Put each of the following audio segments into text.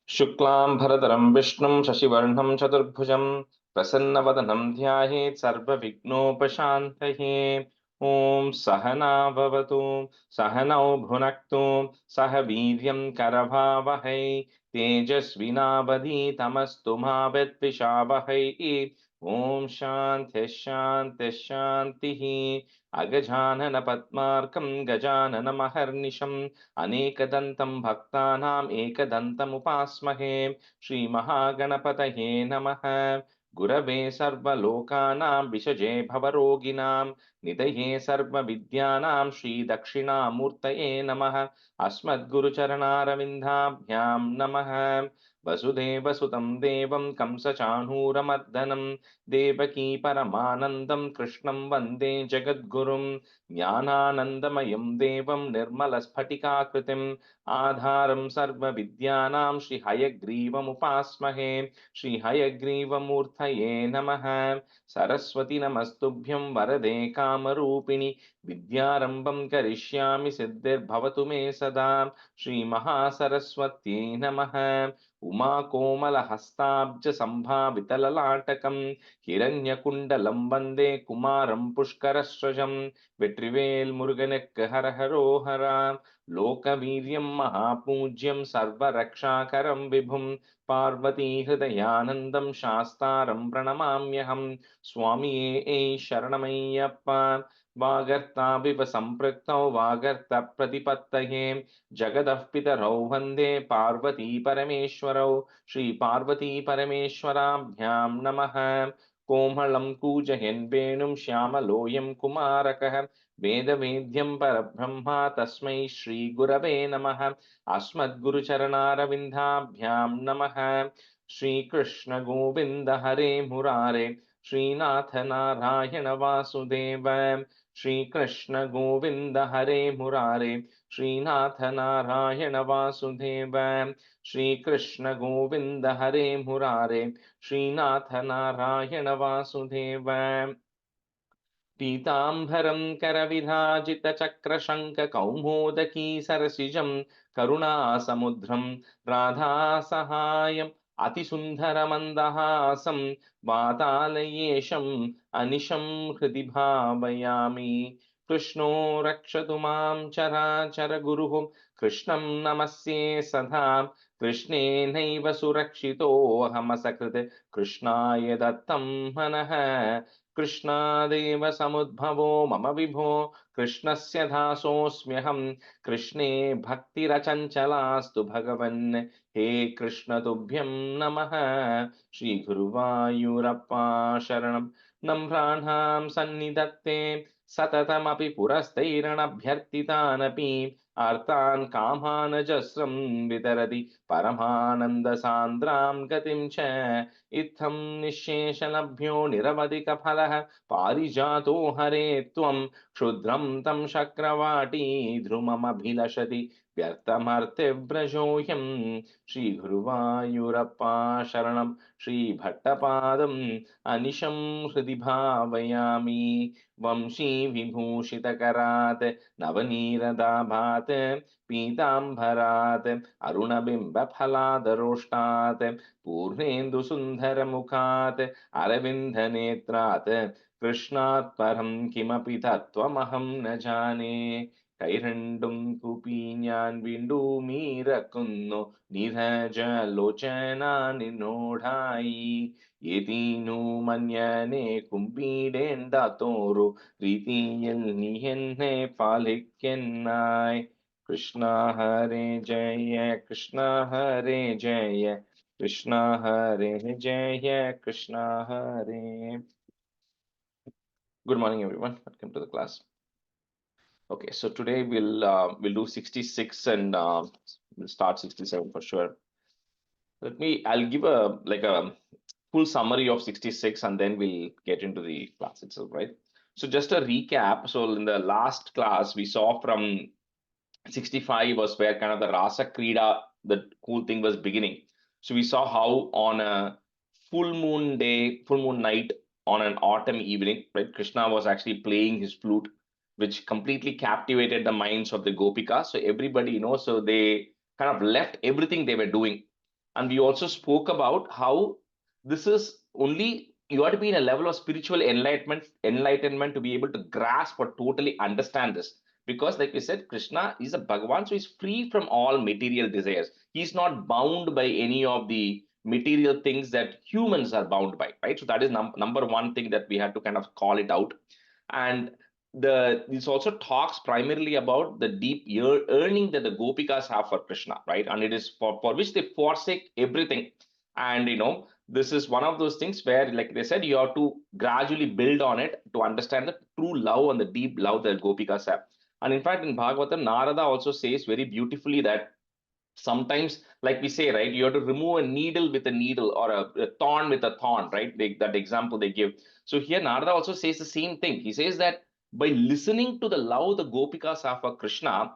शुक्लां भरधरं विष्णुं शशिवर्णं चतुर्भुजं प्रसन्नवदनं ध्यायेत् सर्वविघ्नोपशान्तये। ॐ सहना भवतु सहनौ भुनक्तु सह वीर्यं करभावहै तेजस्विनावधीतमस्तु मा विद्विषावहै। ॐ शान्तिः शान्तिः शान्तिः। अगजानन पद्मार्कं गजाननमहर्निशम् अनेकदन्तं भक्तानाम् एकदन्तमुपास्महे। श्रीमहागणपतये नमः। गुरवे सर्वलोकानां विषजे भवरोगिणां निधये सर्वविद्यानां श्रीदक्षिणामूर्तये नमः। अस्मद्गुरुचरणारविन्दाभ्यां नमः। वसुदेवसुतं देवं कंसचाणूरमर्दनं देवकी परमानन्दं कृष्णं वन्दे जगद्गुरुं। ज्ञानानन्दमयं देवं निर्मलस्फटिकाकृतिम् आधारं सर्वविद्यानां श्रीहयग्रीवमुपास्महे। श्रीहयग्रीवमूर्तये नमः। सरस्वती नमस्तुभ्यं वरदे कामरूपिणि विद्यारम्भं करिष्यामि सिद्धिर्भवतु मे सदा। श्रीमहासरस्वत्यै नमः। उमाकोमलहस्ताब्जसम्भावितललाटकं हिरण्यकुण्डलं वन्दे कुमारं पुष्करस्रजं। வெற்றிவேல் முருகனுக்கு ஹரஹரோஹரா. லோகவீரியம் மகாபூஜ்யம் சர்வரக்ஷாகரம் விபும் பார்வதி ஹிருதயானந்தம் சாஸ்தாரம் பிரணமாம்யஹம். சுவாமியே சரணமையப்பா. வாகர்த்தாவிவ சம்பிருக்தௌ வாகர்த்த பிரதிபத்தயே ஜகதः பிதரௌ வந்தே பார்வதி பரமேஸ்வரௌ. ஸ்ரீ பார்வதி பரமேஸ்வராभ्यां நமः. कोमलं कूजयन् वेणुं श्यामलोऽयं कुमारकः वेदवेद्यं परब्रह्म तस्मै श्रीगुरवे नमः। अस्मद्गुरुचरणारविन्दाभ्यां नमः। श्रीकृष्ण गोविन्द हरे मुरारे श्रीनाथ नारायण वासुदेव। श्रीकृष्ण गोविन्द हरे मुरारे श्रीनाथ नारायण वासुदेव। श्रीकृष्ण गोविन्द हरे मुरारे श्रीनाथ नारायण वासुदेव। पीताम्बरं करविराजितचक्रशङ्खकौमोदकी सरसिजं करुणासमुद्रं राधासहायम् अतिसुन्दरमन्दहासं वातालयेशम् अनिशं हृदि भावयामि। कृष्णो रक्षतु मां चराचरगुरुः कृष्णं नमस्ये सदा। कृष्णेनैव सुरक्षितोऽहमसकृत् कृष्णाय दत्तं मनः। कृष्णादेव समुद्भवो मम विभो कृष्णस्य दासोऽस्म्यहं। कृष्णे भक्तिरचञ्चलास्तु भगवन् हे कृष्ण तुभ्यं नमः। श्रीगुरुवायूरप्पा शरणं नम्राणां सन्निधत्ते सततमपि पुरस्तैरणभ्यर्थितानपि आर्तान् कामानजस्रं वितरति परमानन्दसान्द्रां गतिं च। इत्थं निःशेषलभ्यो निरवधिकफलः पारिजातो हरे त्वं क्षुद्रं तं शक्रवाटी ध्रुममभिलषति व्यर्थमर्त्यव्रजोऽयं। श्रीगुरुवायूरप्पा शरणं श्रीभट्टपादम् अनिशं हृदि भावयामि। वंशीविभूषितकरात् नवनीरदाभात् पीताम्बरात् अरुणबिम्बफलादरोष्टात् पूर्णेन्दुसुन्दरमुखात् अरविन्दनेत्रात् कृष्णात् परं किमपि तत्त्वमहं न जाने। കൈരണ്ടും കൂപ്പി ഞാൻ വീണ്ടുമീറക്കുന്നു നീരജലോചന നിന്നോടായി. ഏതീനു മന്യനെ കുമ്പിടേണ്ടാത്തോരു രീതിയിൽ നീ എന്നെ പാലിക്കെന്നായി. കൃഷ്ണ ഹരേ ജയ കൃഷ്ണ ഹരേ Jaya Krishna Hare Jaya Krishna Hare. Good morning, everyone. Welcome to the class. Okay, so today we'll do 66 and we'll start 67 for sure. I'll give a full summary of 66 and then we'll get into the class itself, right? So just a recap. So in the last class we saw from 65 was where kind of the Rasa Krida, the cool thing was beginning. So we saw how on a full moon day, full moon night on an autumn evening, right? Krishna was actually playing his flute, which completely captivated the minds of the Gopikas. So everybody, so they kind of left everything they were doing And we also spoke about how this is only you have to be in a level of spiritual enlightenment to be able to grasp or totally understand this. Because, like we said, Krishna is a Bhagavan, so he's free from all material desires. He's not bound by any of the material things that humans are bound by, right? So that is number one thing that we had to kind of call it out. And this also talks primarily about the deep yearning that the gopikas have for Krishna, right? And it is for which they forsake everything. And this is one of those things where, like they said, you have to gradually build on it to understand the true love and the deep love that gopikas have. And in fact, in Bhagavatam, Narada also says very beautifully that sometimes, like we say, right, you have to remove a needle with a needle, or a thorn with a thorn, right? That example they give. So here Narada also says the same thing. He says that by listening to the love the gopikas have for Krishna,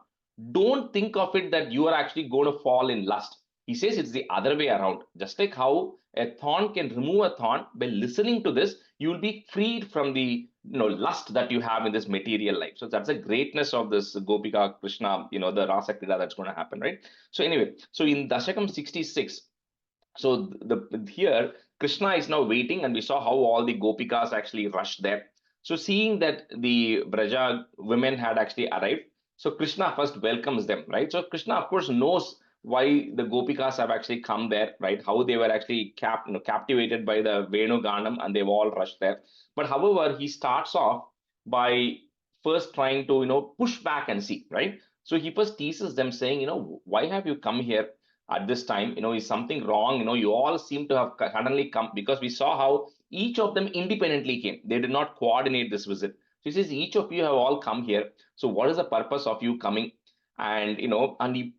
don't think of it that you are actually going to fall in lust. He says it's the other way around. Just like how a thorn can remove a thorn, by listening to this you will be freed from the lust that you have in this material life. So that's the greatness of this Gopika Krishna, the Rasa Krida that's going to happen, right? So anyway, so in Dashakam 66, so here Krishna is now waiting, and we saw how all the gopikas actually rushed there. So seeing that the Braja women had actually arrived, so Krishna first welcomes them, right? So Krishna, of course, knows why the gopikas have actually come there, right? How they were actually captivated by the Venu Ganam, and they've all rushed there. But however, he starts off by first trying to push back and see, right? So he first teases them, saying, why have you come here at this time? Is something wrong? You all seem to have suddenly come, because we saw how each of them independently came. They did not coordinate this visit. So he says, each of you have all come here. So what is the purpose of you coming? And and he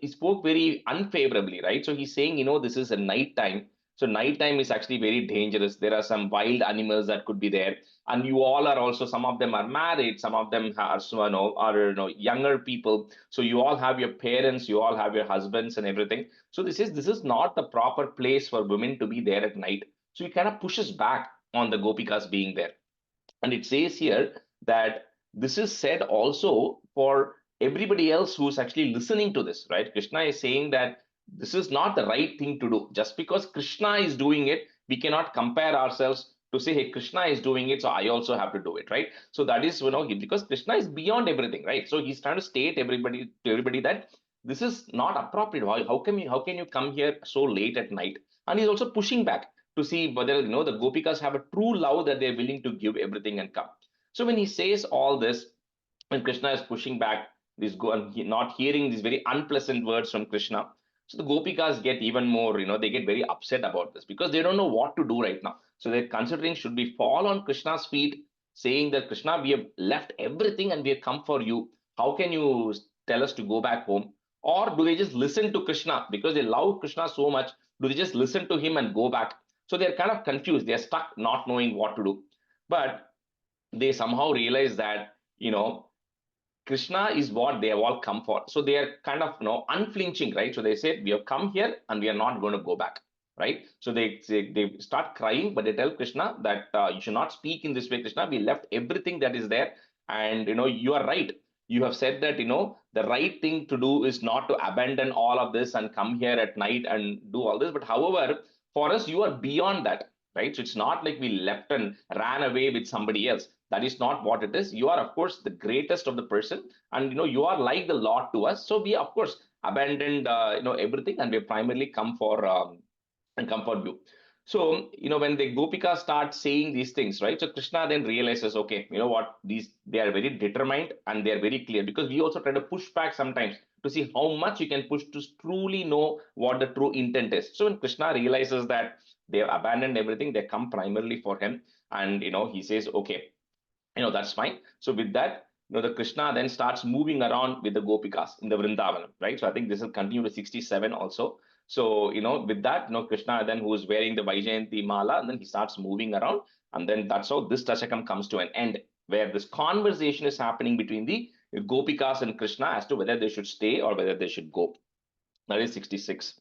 spoke very unfavorably, right? So he's saying, this is a night time. So nighttime is actually very dangerous. There are some wild animals that could be there, and you all are also, some of them are married, some of them are younger people. So you all have your parents, you all have your husbands and everything. So this is not the proper place for women to be there at night. So he kind of pushes back on the gopikas being there. And it says here that this is said also for everybody else who's actually listening to this, right? Krishna is saying that this is not the right thing to do. Just because Krishna is doing it, we cannot compare ourselves to say, hey, Krishna is doing it, so I also have to do it, right? So that is, because Krishna is beyond everything, right? So he's trying to state everybody that this is not appropriate. How can you come here so late at night? And he's also pushing back to see whether the gopikas have a true love that they're willing to give everything and come. So when he says all this, when Krishna is pushing back this not hearing these very unpleasant words from Krishna, so the gopikas get even more, they get very upset about this, because they don't know what to do right now. So they're considering, should we fall on Krishna's feet, saying that Krishna, we have left everything and we have come for you. How can you tell us to go back home? Or do they just listen to Krishna because they love Krishna so much? Do they just listen to him and go back? So they're kind of confused. They're stuck not knowing what to do. But they somehow realize that, Krishna is what they have all come for. So they are kind of unflinching, right? So they said, we have come here and we are not going to go back, right? So they start crying, but they tell Krishna that you should not speak in this way, Krishna. We left everything that is there, and you are right. You have said that the right thing to do is not to abandon all of this and come here at night and do all this. But however, for us, you are beyond that, right? So it's not like we left and ran away with somebody else. That is not what it is. You are, of course, the greatest of the person, and you are like the Lord to us. So we, of course, abandoned everything, and we primarily come for and comfort you. So when the Gopika start saying these things, right? So Krishna then realizes, okay, you know what, they are very determined and they are very clear, because we also try to push back sometimes to see how much you can push to truly know what the true intent is. So when Krishna realizes that they have abandoned everything, they come primarily for him, and he says, okay, that's fine. So with that, the Krishna then starts moving around with the gopikas in the Vrindavanam, right? So I think this will continue to 67 also. So with that, Krishna then, who is wearing the Vaijayanti mala, and then he starts moving around, and then that's how this dashakam comes to an end, where this conversation is happening between the gopikas and Krishna as to whether they should stay or whether they should go. That is 66.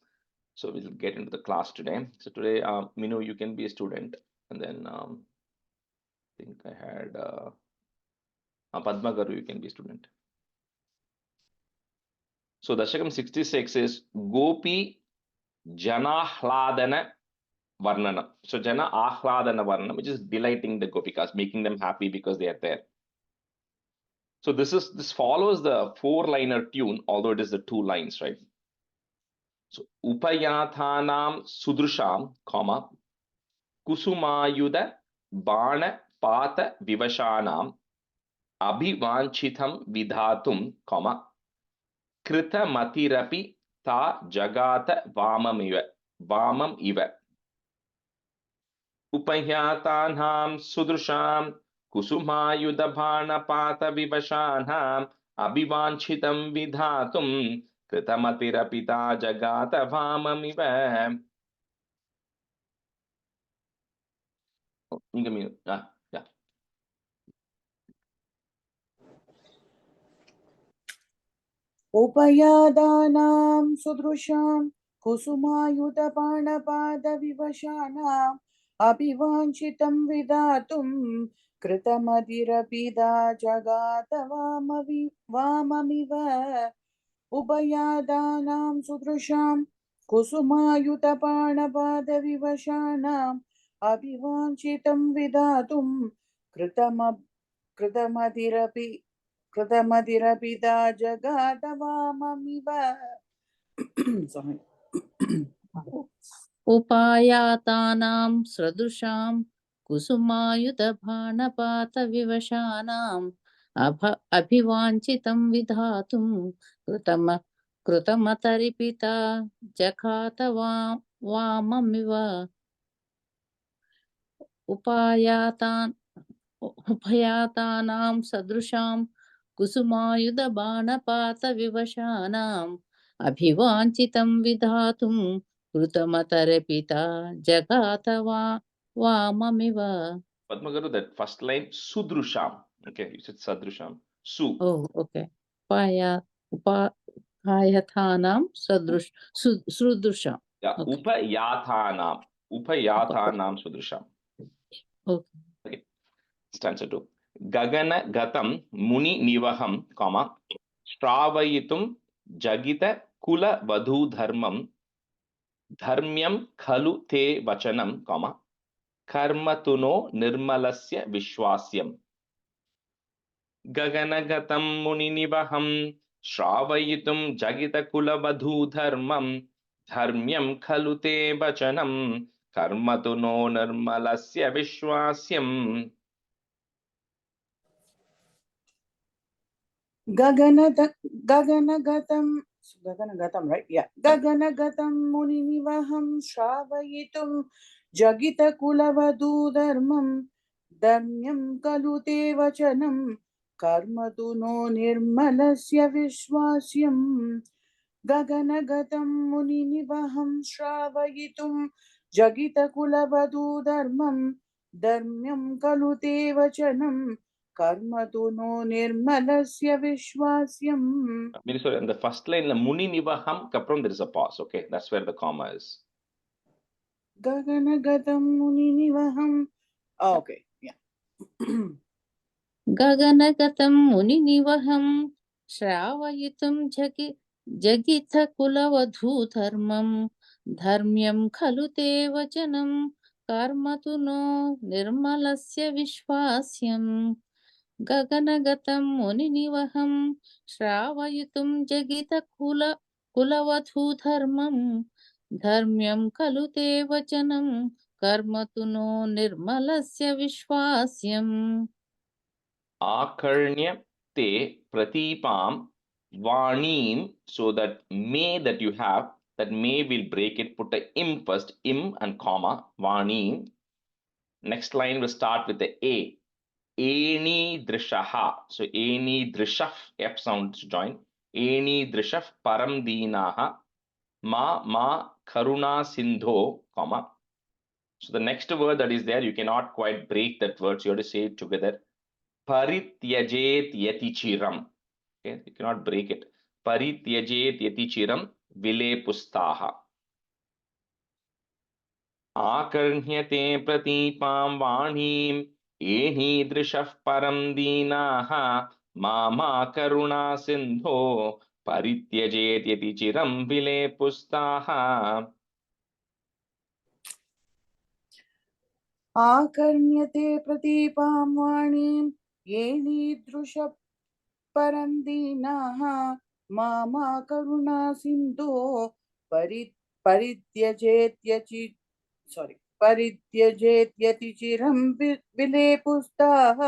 So we'll get into the class today. So today, Minu, you can be a student, and then I think I had Padma Garu, you can be a student. So Dashakam 66 is Gopi Janahladana Varnana. So Jana Ahladana Varnana, which is delighting the Gopikas, making them happy because they are there. So this follows the 4-liner tune, although it is the 2 lines, right? So Upayathanam Sudrusham, comma, Kusumayuda Bana Pata Vivashanam Abhivanchitam Vidhatum, comma, Krita Matirapi Ta Jagata Vamam Iva. Upahyatanham Sudrusham Kusumayudabhanapata Vivashanam Abhivanchitam Vidhatum Kritamatira Jagata Vamamiva. Yeah. Upayadanam Sudrusham Kusumayudapanapata Vivashanam Abhivanchitam Vidatum KritamadiraPida Jagata Vamamiva. Upayadanam Sudrusham Kusumayudapanapata Vivashanam Abhivanchitam Vidatum KritamadiraPida Jagata Vamamiva. Sorry. Upayatanam Sradrusham Kusumayudabanapata Abhivanchitam Vidhatum Krutamataripita Jakata Vamamiva. Upayatanam Sadrusham Kusumayudabanapata Vivashanam Abhivanchitam Vidhatum Krutamatara Jagata Vamamiva. Padma Garu, that first line, Sudrusham. Okay, you said Sadrusham. Su. Oh, okay. Upayathanam Sudrusham. Yeah, Okay. Upayathanam Sudrusham. Okay. Stanza 2. Gagana Gatam Muni Nivaham, comma, Stravayitum Jagita Kula Vadhu Dharmam Dharmyam Khalu Te Vachanam, comma, Karmatuno Nirmalasya Vishwasyam. Gaganagatam Muninivaham Shravayitum Jagita Kula Vadhu Dharmam Dharmyam Khalu Te Vachanam Karmatuno Nirmalasya Vishwasyam. Gaganagatam, right? Yeah. Gaganagatam Muninivaham Shravayitum Jagita Kulavadu Dharmam Dharmyam Kalute Vachanam Karmatu no Nirmalasya Vishwasyam. Gaganagatam Muninivaham Shravayitum Jagita Kulavadu Dharmam Dharmyam Kalute Vachanam Karmatu no Nirmalasya Vishwasyam. Sorry, in the first line, Muni Nivaham, kapram, there is a pause. Okay, that's where the comma is. Gaganagatam Muninivaham. Oh, okay, yeah. Gaganagatam Muninivaham Shravayitum Jagita Kulavadhu Dharmam Dharmyam Khalu Te Vachanam Karmatu no Nirmalasya Vishwasyam. Gaganagatam Muninivaham Shravayitum Jagita Kulavadhu Dharmam Dharmyam Khalu Te Vachanam Karmatu no Nirmalasya Vishwasyam. Akarnya te pratipam vanim, so that may that you have, that may will break it, put the im first, im and comma, vanim. Next line will start with the a. Eni drishaha. So eni drishaf, F sound to join. Eni drishaf param dinaha ma karuna sindho, comma. So the next word that is there, you cannot quite break that word, so you have to say it together. Parityajet yati chiram. Okay, you cannot break it. Parityajet yati chiram vile pustaha. Akarnyate pratipam vanim enidrishaf param dinaha mama karuna sindho parityajet yati chiram vile pustaha. आकर्ण्यते प्रदीपां वाणीं येनीदृश परन्दीनाः मामा करुणा सिन्धो परित्यजेत्यचि परित्यजेत्यतिचिरं विलेपुस्ताः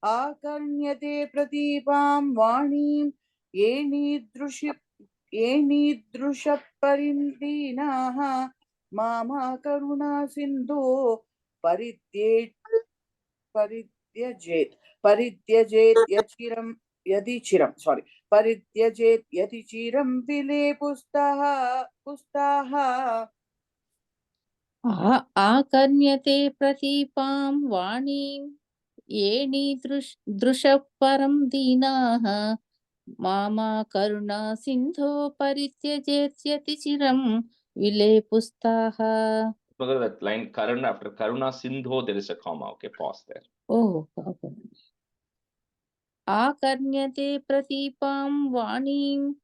आकर्ण्यते प्रदीपां वाणीं येनीदृशपरिन्दीनाः मामा करुणा सिन्धो परित्यजेत् यदि चिरं परित्यजेत् यदि चिरं विलेपुस्ताः पुस्ताः आकर्ण्यते प्रतीपां वाणीं येणीदृशः परं दीनाः मामा करुणा सिन्धो परित्यजेत्यति चिरं विलेपुस्ताः. Look at that line, Karuna, after Karuna Sindho, there is a comma. Okay, pause there. Oh, okay. आकर्ण्यते प्रतीपां वाणीं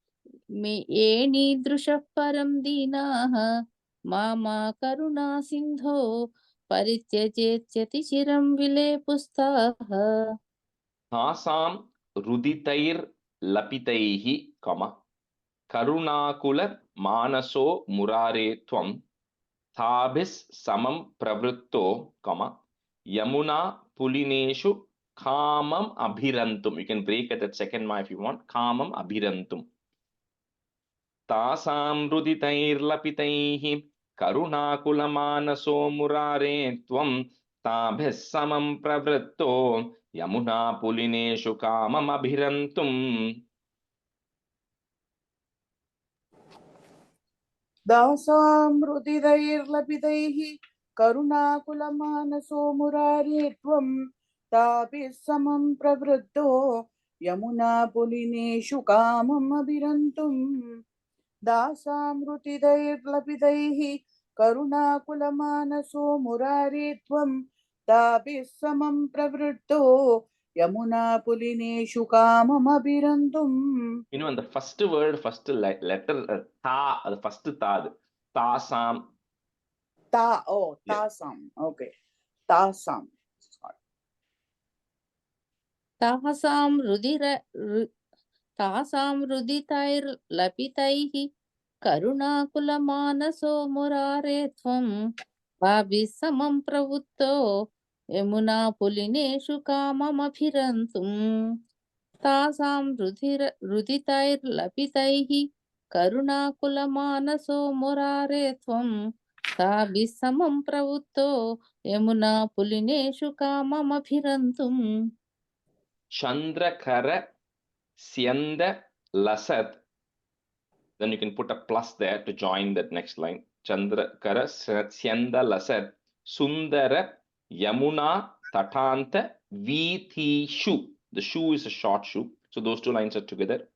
येणीदृशः परं दीनाः मामा करुणा सिन्धो परित्यजेत्यति चिरं विलेपुस्ताः. तासां रुदितैर् लपितैः, comma, करुणाकुल मानसो मुरारे त्वं ताभिस् समं प्रवृत्तो, comma, यमुना पुलिनेषु कामम् अभिरन्तुम. You can break at that second ma if you want. कामम् अभिरन्तुम. तासां रुदितैर्लपितैः करुणाकुलमानसो मुरारे त्वं ताभिः समं प्रवृत्तो यमुना पुलिनेषु कामम् अभिरन्तुम्. दासामृदिदैर्लपितैः करुणाकुलमानसो मुरारे त्वं ताभिः समं प्रवृद्धो यमुना पुलिनेषु कामम् अभिरन्तुम्. दासामृतिदैर्लपितैः करुणाकुलमानसो मुरारे त्वं ताभिः समं प्रवृद्धो यमुना पुलिनेषु कामम् अभिरन्तुम्. You know, in the first word, first letter, ta, the first ta, tasam. Tasam. Okay. Tasam. तासां रुदितैर्लपितैः करुणाकुलमानसो मुरारे त्वं ताभिः समं प्रवृत्तो यमुना पुलिनेषु काममभिरन्तुम्. तासां रुदितैर्लपितैः करुणाकुलमानसो मुरारे त्वं ताभिः समं प्रवृत्तो Yamuna पुलिनेषु काममभिरन्तुम्. Chandrakara Syanda Lasat. Then you can put a plus there to join that next line. Chandrakara Syanda Lasat Sundara Yamuna Tatanta Vithishu. The shu is a short shu. So those two lines are together.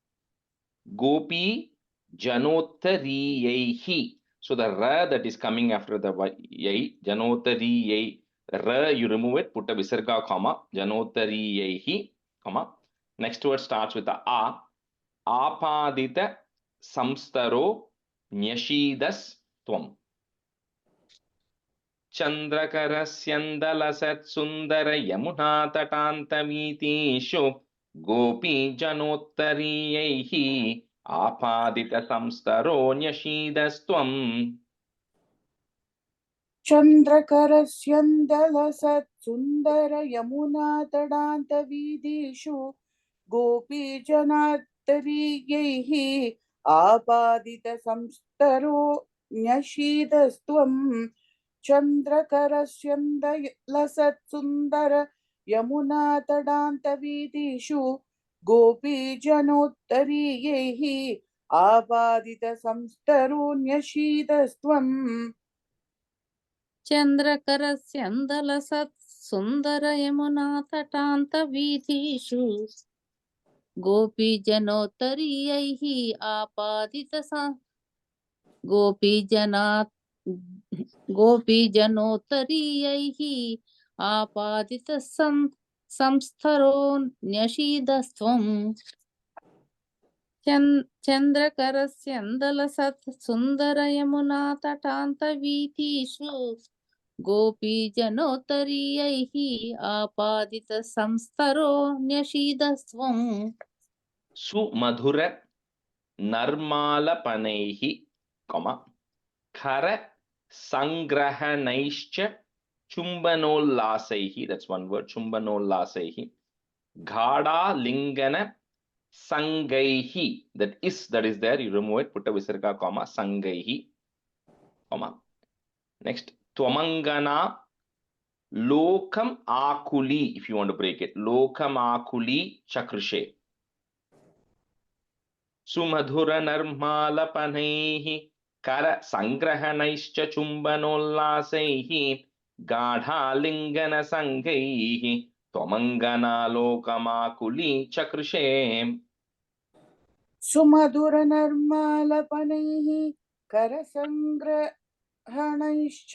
Gopi Janotariyehi. So the ra that is coming after the yai, Janotariyehi. Ra, you remove it, put a visarga comma, Janotariyehi, comma. Next word starts with a a. Apadita samstaro nyashidas tvam. Chandrakarasyandalasat sundara yamuna tatantavitishu gopi janotariyehi apadita samstaro nyashidastvam. चन्द्रकरस्यन्दलसत् सुन्दर यमुना तडान्तवीदिषु गोपीजनात्तरीयैः आपादितसंस्तरो न्यषीदस्त्वं. चन्द्रकरस्यन्दलसत् सुन्दर यमुना तडान्तवीदिषु गोपीजनोत्तरीयैः आपादितसंस्तरो न्यषीदस्त्वम्. चन्द्रकरस्यन्दलसत् सुन्दर यमुना तटान्तवीथीषु गोपीजनोत्तरीयैः गोपीजनोत्तरीयैः आपादित संस्थरो न्यषीदस्त्वं. चन्द्रकरस्यन्दलसत् सुन्दर यमुना तटान्तवीथीषु गोपीजनोत्तरीयैः आपादितसंस्तरो न्यषीदस्त्वम् सुमधुर नर्मालपनैः खर संग्रहणैश्च चुम्बनोल्लासैः, that's one word, चुम्बनोल्लासैः गाढालिङ्गन sangaihi, that is there, you remove it, put a visarga comma, sangaihi comma. Next, twamangana lokam akuli, if you want to break it, lokam akuli chakrishe. Sumadhura narmalapanaihi kara sangrahanaischa chumbanollasaihi gadhalingana sangaihi twamangana lokamakuli chakrishe. सुमधुरनर्मालपनैः करसङ्ग्रहणैश्च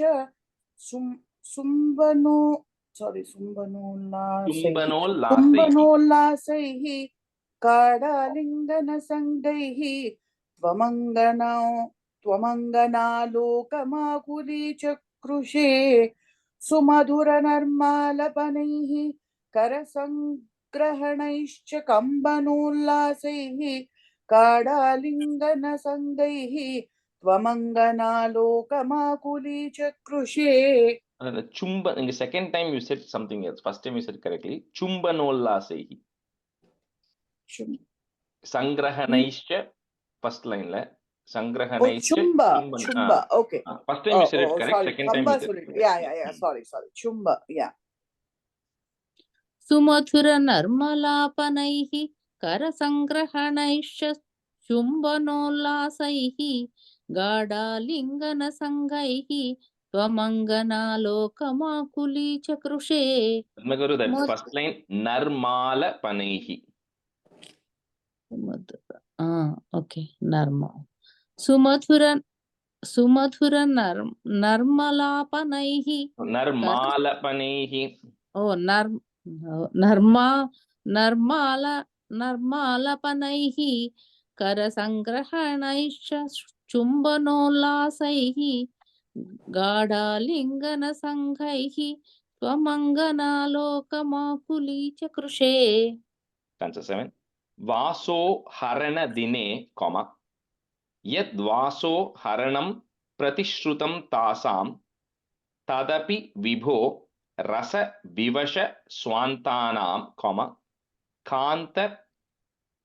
सुम्बनोल्लासैः काडालिङ्गनसङ्गैः त्वमङ्गनालोकमाकुली चकृषे सुमधुरनर्मालपनैः करसङ्ग्रहणैश्च कम्बनोल्लासैः काडालिङ्गनसङ्गैः त्वमङ्गनालोकमाकुली चकृषे. Chumba, in the second time you said something else. First time you said correctly. Chumbanollasaihi. Sangrahanaischa, first line la. Sangrahanaischa. Chumba. Okay. First time you said it correct. Sorry. Second time you said it correct. Yeah. Sorry. Chumba. Yeah. सुमधुरनर्मलापनैः करसङ्ग्रहणैश्च चुम्बनोल्लासैः गाढालिङ्गनसङ्गैः त्वमङ्गनालोकमाकुली चकृषे. Guru, that first line narmalapanaihi. Okay, Narma. Sumadhura Narmalapanaihi. Oh, नर्मालपनैः करसङ्ग्रहणैश्च चुम्बनोल्लासैः गाढालिङ्गनसङ्गैः त्वमङ्गनालोकमाकुली चकृषे. Stanza 7. Vaso harana dine, yad vaso haranam pratishrutam tasam tadapi vibho rasa vivasha swantanam, kanta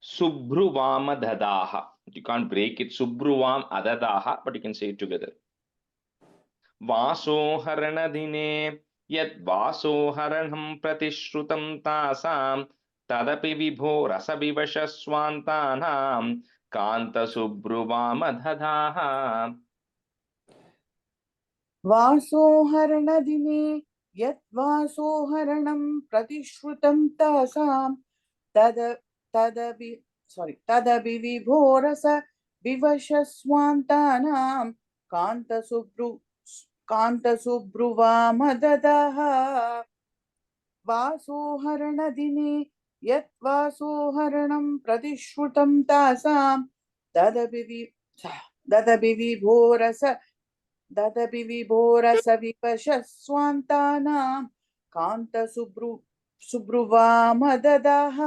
subhruvama dadaha. You can't break it, subhruvam adadaha, but you can say it together. Vaso harana dine yad vaso haranam pratishrutam tasam tadapi vibho rasa vivasha swantanam kanta subhruvama dadaha. वासोहरणदिने यत् वासोहरणं प्रतिश्रुतं तासां तदपि विभोरस विवशस्वान्तानां कान्तसुब्रुवामददः. वासोहरणदिने यत् वासोहरणं प्रतिश्रुतं तासां तदपि विभोरसविवशस्वान्तानां कान्तसुब्रुवामददः.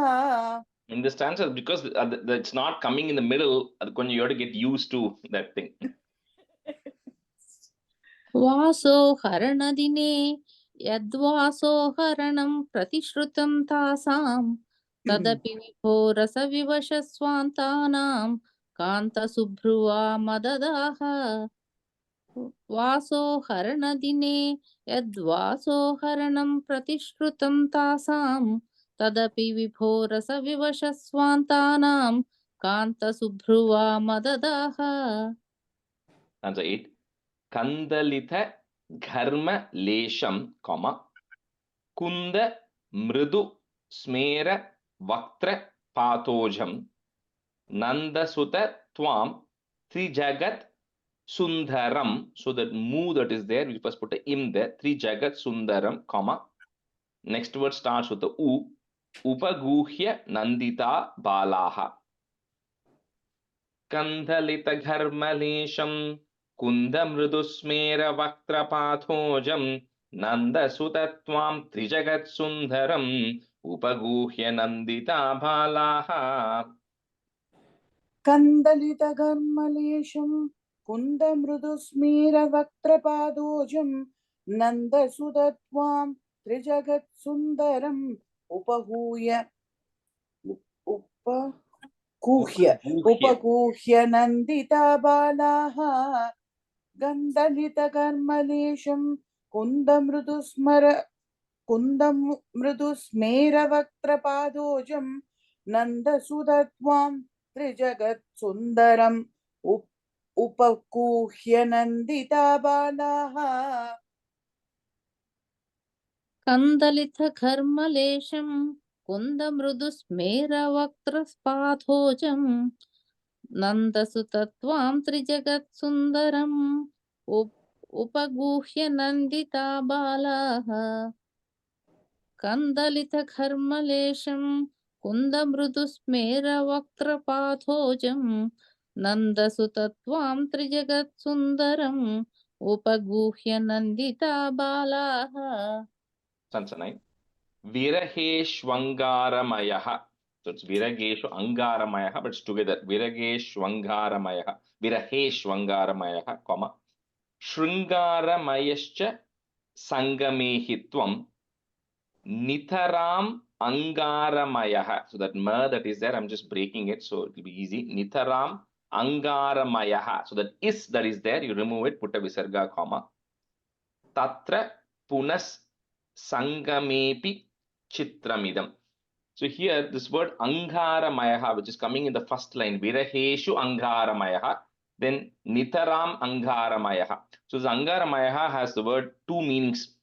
In this stanza, because it's not coming in the middle, you have to get used to that thing. वासोहरणदिने यद्वासोहरणं प्रतिश्रुतं तासां तदपि विभोरसविवशस्वान्तानां कान्तसुब्रुवामददः. वासोहरणदिने यद्वासोहरणं प्रतिश्रुतं तासां तदपि विभोरसविवशस्वान्तानां कान्तसुब्रुवामददः. Stanza 8. Kandalita gharma lesham, kunda mridu smera vaktra patojam nandasuta twam trijagat sundaram. So that mu that is there, we first put a im there, trijagat sundaram, next word starts with the u, upaguhya nandita balaha. Kandalita gharma lesham Kundamridusmera Vaktrapathojam Nandasutatvam Trijagat Sundaram Upaguhya Nandita Balaha. कन्दलितकर्मलेशं कुन्दमृदुस्मेरवक्त्रपादोजं नन्दसुतत्वां त्रिजगत्सुन्दरम् उपगूह्य नन्दिताबालाः कन्दलितकर्मलेशं कुन्दमृदुस्मेरवक्त्रपादोजं नन्दसुतत्वां त्रिजगत्सुन्दरम् उपगूह्य नन्दिताबालाः कन्दलितघर्मलेशं कुन्दमृदुस्मेरवक्त्रपाथोजं नन्दसुतत्वां त्रिजगत्सुन्दरम् उपगूह्य नन्दिताबालाः कन्दलितघर्मलेशं कुन्दमृदुस्मेरवक्त्रपाथोजं नन्दसुतत्वां त्रिजगत्सुन्दरम् उपगूह्य नन्दिताबालाः. Sansanai. Viraheshwangaramayaha. So it's Virageshu Angaramayaha, but it's together. Virageshwangaramayaha. Viraheshwangaramayaha, comma. Shringaramayascha Sangamehitvam Nitharam Angaramayaha. So that ma that is there, I'm just breaking it so it will be easy. Nitharam Angaramayaha. So that is that is there, you remove it, put a visarga, comma. Tatra Punas Sangamepi Chitramidam. So here this word Angaramayaha, which is coming in the first line, Viraheshu Angaramayaha, then Nitaram Angaramayaha. So this Angaramayaha has the word two meanings.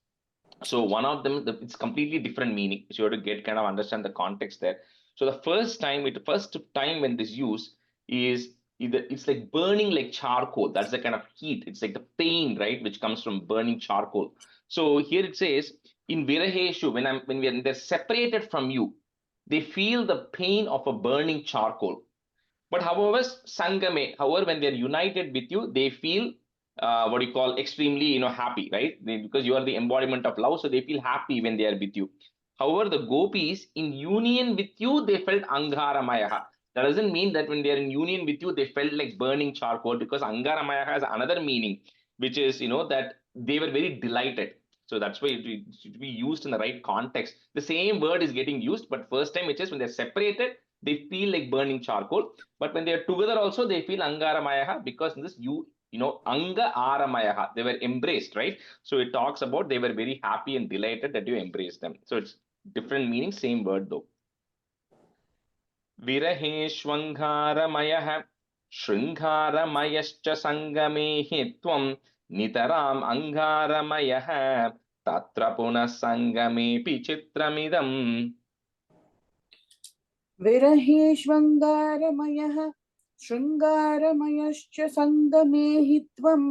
So one of them, it's completely different meaning. So you have to get kind of understand the context there. So the first time when this use is either it's like burning like charcoal. That's the kind of heat. It's like the pain, right, which comes from burning charcoal. So here it says in Viraheshu, when they're separated from you, they feel the pain of a burning charcoal. But however, Sangame, however, when they're united with you, they feel what you call extremely, happy, right? Because you are the embodiment of love, so they feel happy when they are with you. However, the gopis in union with you, they felt Angaramayaha. That doesn't mean that when they are in union with you, they felt like burning charcoal, because Angaramayaha has another meaning, which is, that they were very delighted. So that's why it should be used in the right context. The same word is getting used, but first time it is when they're separated, they feel like burning charcoal. But when they are together also, they feel Angaramayaha, because in this Anga Aramayaha, they were embraced, right? So it talks about they were very happy and delighted that you embraced them. So it's different meaning, same word though. Viraheshwangaramaya Shringaramayascha Sangamehi Tvam Nitaram Angaramaya Tatra Punas Sangamepi Chitramidam. विरहेष्वङ्गारमयः शृङ्गारमयश्च सङ्गमे हि त्वं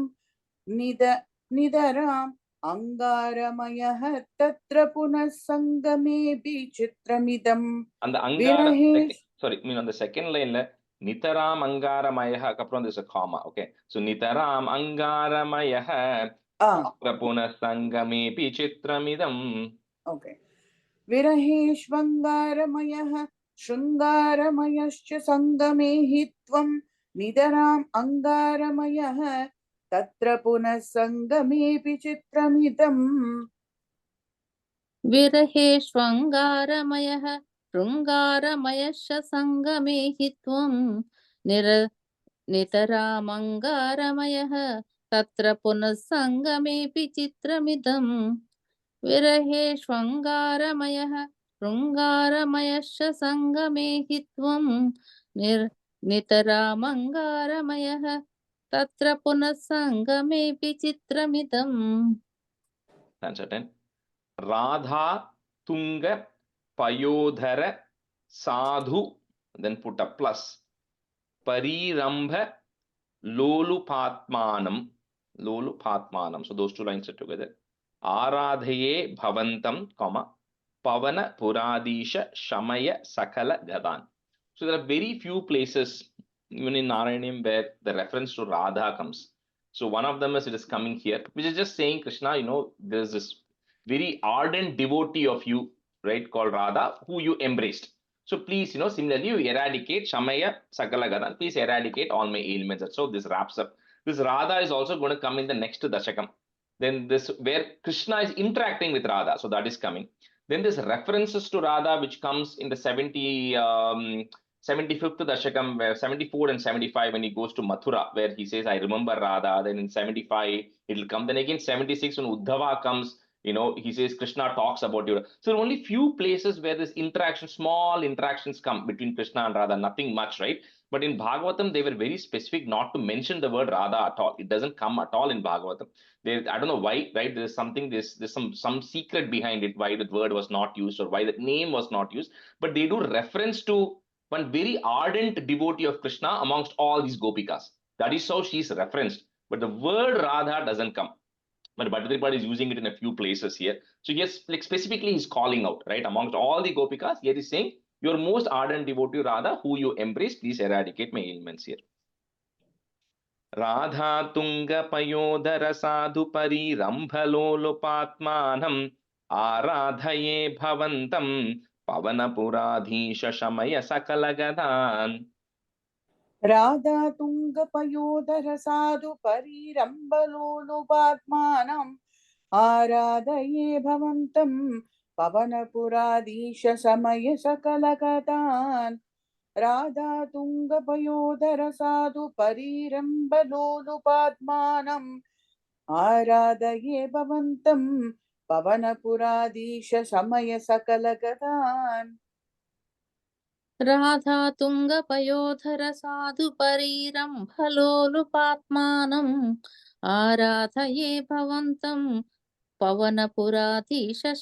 निदराम् अङ्गारमयः तत्र पुनः सङ्गमेऽपि चित्रमिदम्. And the Angara, sorry, on the second line, Nitaram Angaramayaha, kapron there's a comma, okay? So Nitaram Angaramayaha Prapuna Sangamepi Chitramidam. Okay. विरहेष्वङ्गारमयः शृङ्गारमयश्च सङ्गमे हि त्वं निदराम् अङ्गारमयः तत्र पुनः सङ्गमेऽपि चित्रमिदम्. विरहेष्वङ्गारमयः शृङ्गारमयश्च सङ्गमे हि त्वं नितरामङ्गारमयः तत्र पुनः सङ्गमेऽपि चित्रमिदम्. विरहेष्वङ्गारमयः शृङ्गारमयश्च सङ्गमे हि त्वं नितरामङ्गारमयः तत्र पुनः सङ्गमेऽपि चित्रमिदम्. Radha Tunga Payodhara Sadhu, then put a plus. Parirambha Lolupatmanam. So those two lines are together. Aradhaye Bhavantam, comma, Pavana Puradisha Shamaya Sakala Gadan. So there are very few places, even in Narayaneeyam, where the reference to Radha comes. So one of them is it is coming here, which is just saying, Krishna, there's this very ardent devotee of you, right, called Radha, who you embraced. So please, similarly, you eradicate Shamaya Sakala Gadan, please eradicate all my ailments. And so this wraps up. This Radha is also going to come in the next Dashakam. Then this where Krishna is interacting with Radha, so that is coming. Then there's references to Radha, which comes in the 75th Dashakam, where 74 and 75, when he goes to Mathura, where he says, I remember Radha. Then in 75, it'll come. Then again, 76, when Uddhava comes, he says, Krishna talks about you. So there are only few places where this interaction, small interactions come between Krishna and Radha, nothing much, right? But in Bhagavatam, they were very specific not to mention the word Radha at all. It doesn't come at all in Bhagavatam. I don't know why, right? There's something, there's some secret behind it, why that word was not used or why that name was not used. But they do reference to one very ardent devotee of Krishna amongst all these gopikas. That is how she's referenced. But the word Radha doesn't come. But Bhattacharya is using it in a few places here. So yes, like specifically he's calling out, right? Amongst all the gopikas, here he's saying, your most ardent devotee Radha, who you embrace, please eradicate my ailments here. Radha Tunga Payodhara Sadhu Parirambhalolupatmanam Aradhaye Bhavantam Pavanapuradhisha Shamaya Sakalagadan. Radha Tunga Payodhara Sadhu Parirambhalolupatmanam Aradhaye Bhavantam Pavanapuradhisha Samaya Sakalagadan. Radha Tunga Payodhara Sadhu Parirambhalolupatmanam Aradhaye Bhavantam Pavanapuradhisha Samaya Sakalagadan. Radha Tunga Payodhara Sadhu Parirambhalolupatmanam Aradhaye Bhavantam Pavanapuradhisha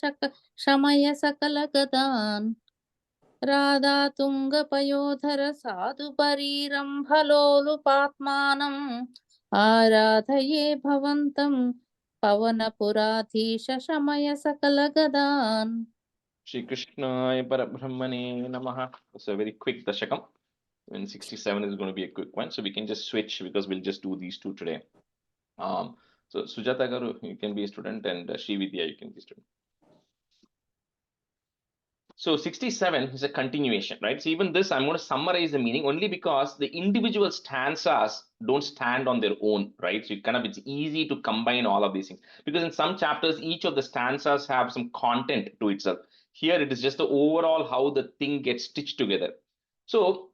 Shamaya Sakalagadan. Radha Tunga Payodhara Sadhu Parirambhalolupatmanam Aradhaye Bhavantam Pavanapuradhisha Shamaya Sakalagadan. Shri Krishna Parabrahmane Namaha. It's a very quick Dashakam. And 67 is going to be a quick one. So we can just switch because we'll just do these two today. So Sujata Garu, you can be a student, and Sri Vidya, you can be a student. So 67 is a continuation, right? So even this, I'm going to summarize the meaning only because the individual stanzas don't stand on their own, right? So it's easy to combine all of these things because in some chapters, each of the stanzas have some content to itself. Here, it is just the overall how the thing gets stitched together. So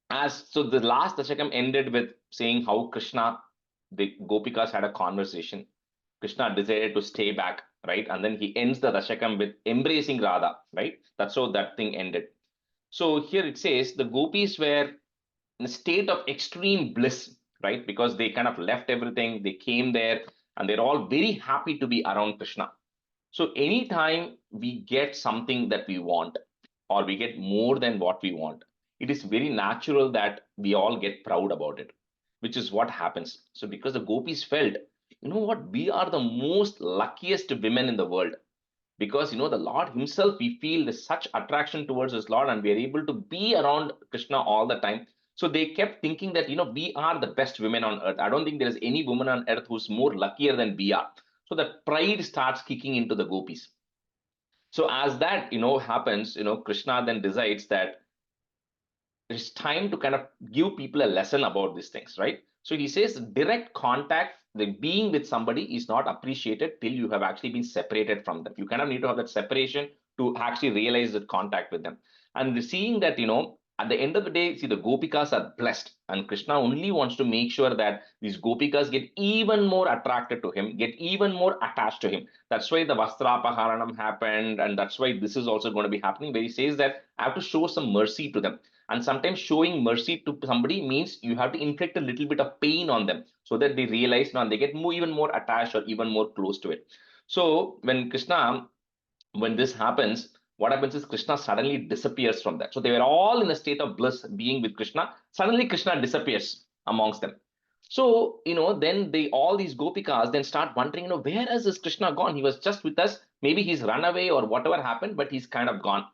the last Dashakam ended with saying how Krishna, the Gopikas had a conversation. Krishna decided to stay back, right? And then he ends the Dashakam with embracing Radha, right? That's how that thing ended. So here it says the gopis were in a state of extreme bliss, right? Because they kind of left everything, they came there, and they're all very happy to be around Krishna. So anytime we get something that we want, or we get more than what we want, it is very natural that we all get proud about it, which is what happens. So because the gopis felt, you know what, we are the most luckiest women in the world, because the Lord himself, we feel there's such attraction towards his Lord, and we are able to be around Krishna all the time. So they kept thinking that we are the best women on earth. I don't think there is any woman on earth who's more luckier than we are. So that pride starts kicking into the gopis. So as that happens, Krishna then decides that it's time to kind of give people a lesson about these things, right? So he says direct contact, the being with somebody is not appreciated till you have actually been separated from them. You kind of need to have that separation to actually realize that contact with them. And seeing that, at the end of the day, see, the gopikas are blessed, and Krishna only wants to make sure that these gopikas get even more attracted to him, get even more attached to him. That's why the Vastrapaharanam happened, and that's why this is also going to be happening, where he says that I have to show some mercy to them. And sometimes showing mercy to somebody means you have to inflict a little bit of pain on them so that they realize now, and they get even more attached or even more close to it. So when this happens, what happens is Krishna suddenly disappears from that. So they were all in a state of bliss being with Krishna. Suddenly Krishna disappears amongst them. So, then all these gopikas then start wondering, where has this Krishna gone? He was just with us. Maybe he's run away or whatever happened, but he's kind of gone.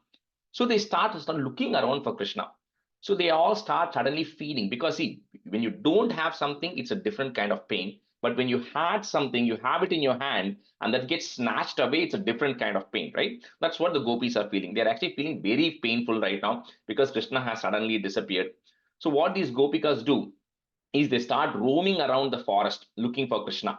So they start looking around for Krishna. So they all start suddenly feeling, because see, when you don't have something, it's a different kind of pain. But when you had something, you have it in your hand, and that gets snatched away, it's a different kind of pain, right? That's what the gopis are feeling. They're actually feeling very painful right now because Krishna has suddenly disappeared. So what these gopikas do is they start roaming around the forest looking for Krishna,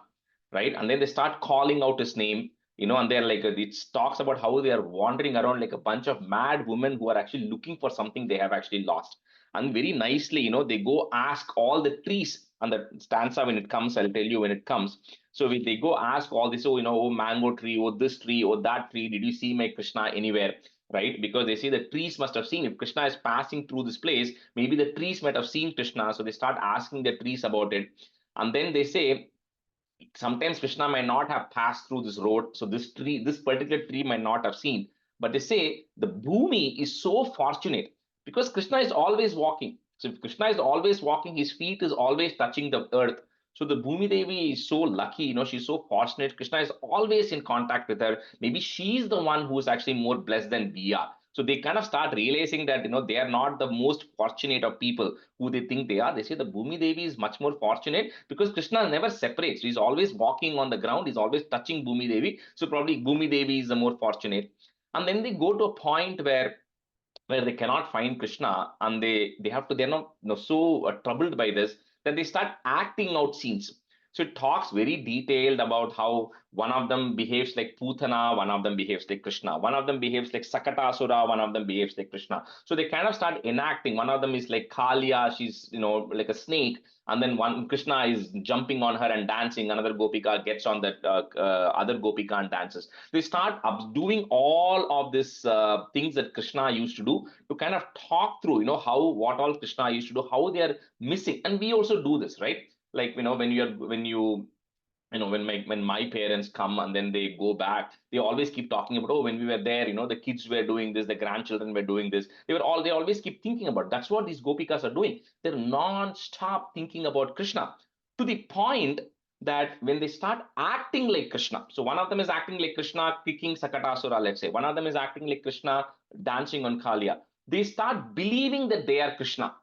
right? And then they start calling out his name, and they're like, it talks about how they are wandering around like a bunch of mad women who are actually looking for something they have actually lost. And very nicely, they go ask all the trees, and the stanza when it comes, I'll tell you when it comes. So they go ask all this, oh, mango tree, oh, this tree, oh, that tree, did you see my Krishna anywhere? Right? Because they say the trees must have seen, if Krishna is passing through this place, maybe the trees might have seen Krishna. So they start asking the trees about it. And then they say, sometimes Krishna might not have passed through this road. So this particular tree might not have seen. But they say the Bhumi is so fortunate because Krishna is always walking. So if Krishna is always walking, his feet is always touching the earth. So the Bhumi Devi is so lucky, she's so fortunate. Krishna is always in contact with her. Maybe she's the one who is actually more blessed than we are. So they kind of start realizing that they are not the most fortunate of people who they think they are. They say the Bhumi Devi is much more fortunate because Krishna never separates. He's always walking on the ground. He's always touching Bhumi Devi. So probably Bhumi Devi is the more fortunate. And then they go to a point where they cannot find Krishna, and they have to, they're not so troubled by this that they start acting out scenes. So it talks very detailed about how one of them behaves like Putana, one of them behaves like Krishna, one of them behaves like Sakatasura, one of them behaves like Krishna. So they kind of start enacting. One of them is like Kalia, she's like a snake, and then one Krishna is jumping on her and dancing. Another Gopika gets on that other Gopika and dances. They start doing all of this things that Krishna used to do to kind of talk through, how what all Krishna used to do, how they are missing. And we also do this, right? Like when my parents come and then they go back, they always keep talking about, oh, when we were there, the kids were doing this, the grandchildren were doing this. They always keep thinking about. That's what these gopikas are doing. They're non-stop thinking about Krishna, to the point that when they start acting like Krishna, so one of them is acting like Krishna kicking Sakatasura, let's say, one of them is acting like Krishna dancing on Kalia, they start believing that they are Krishna.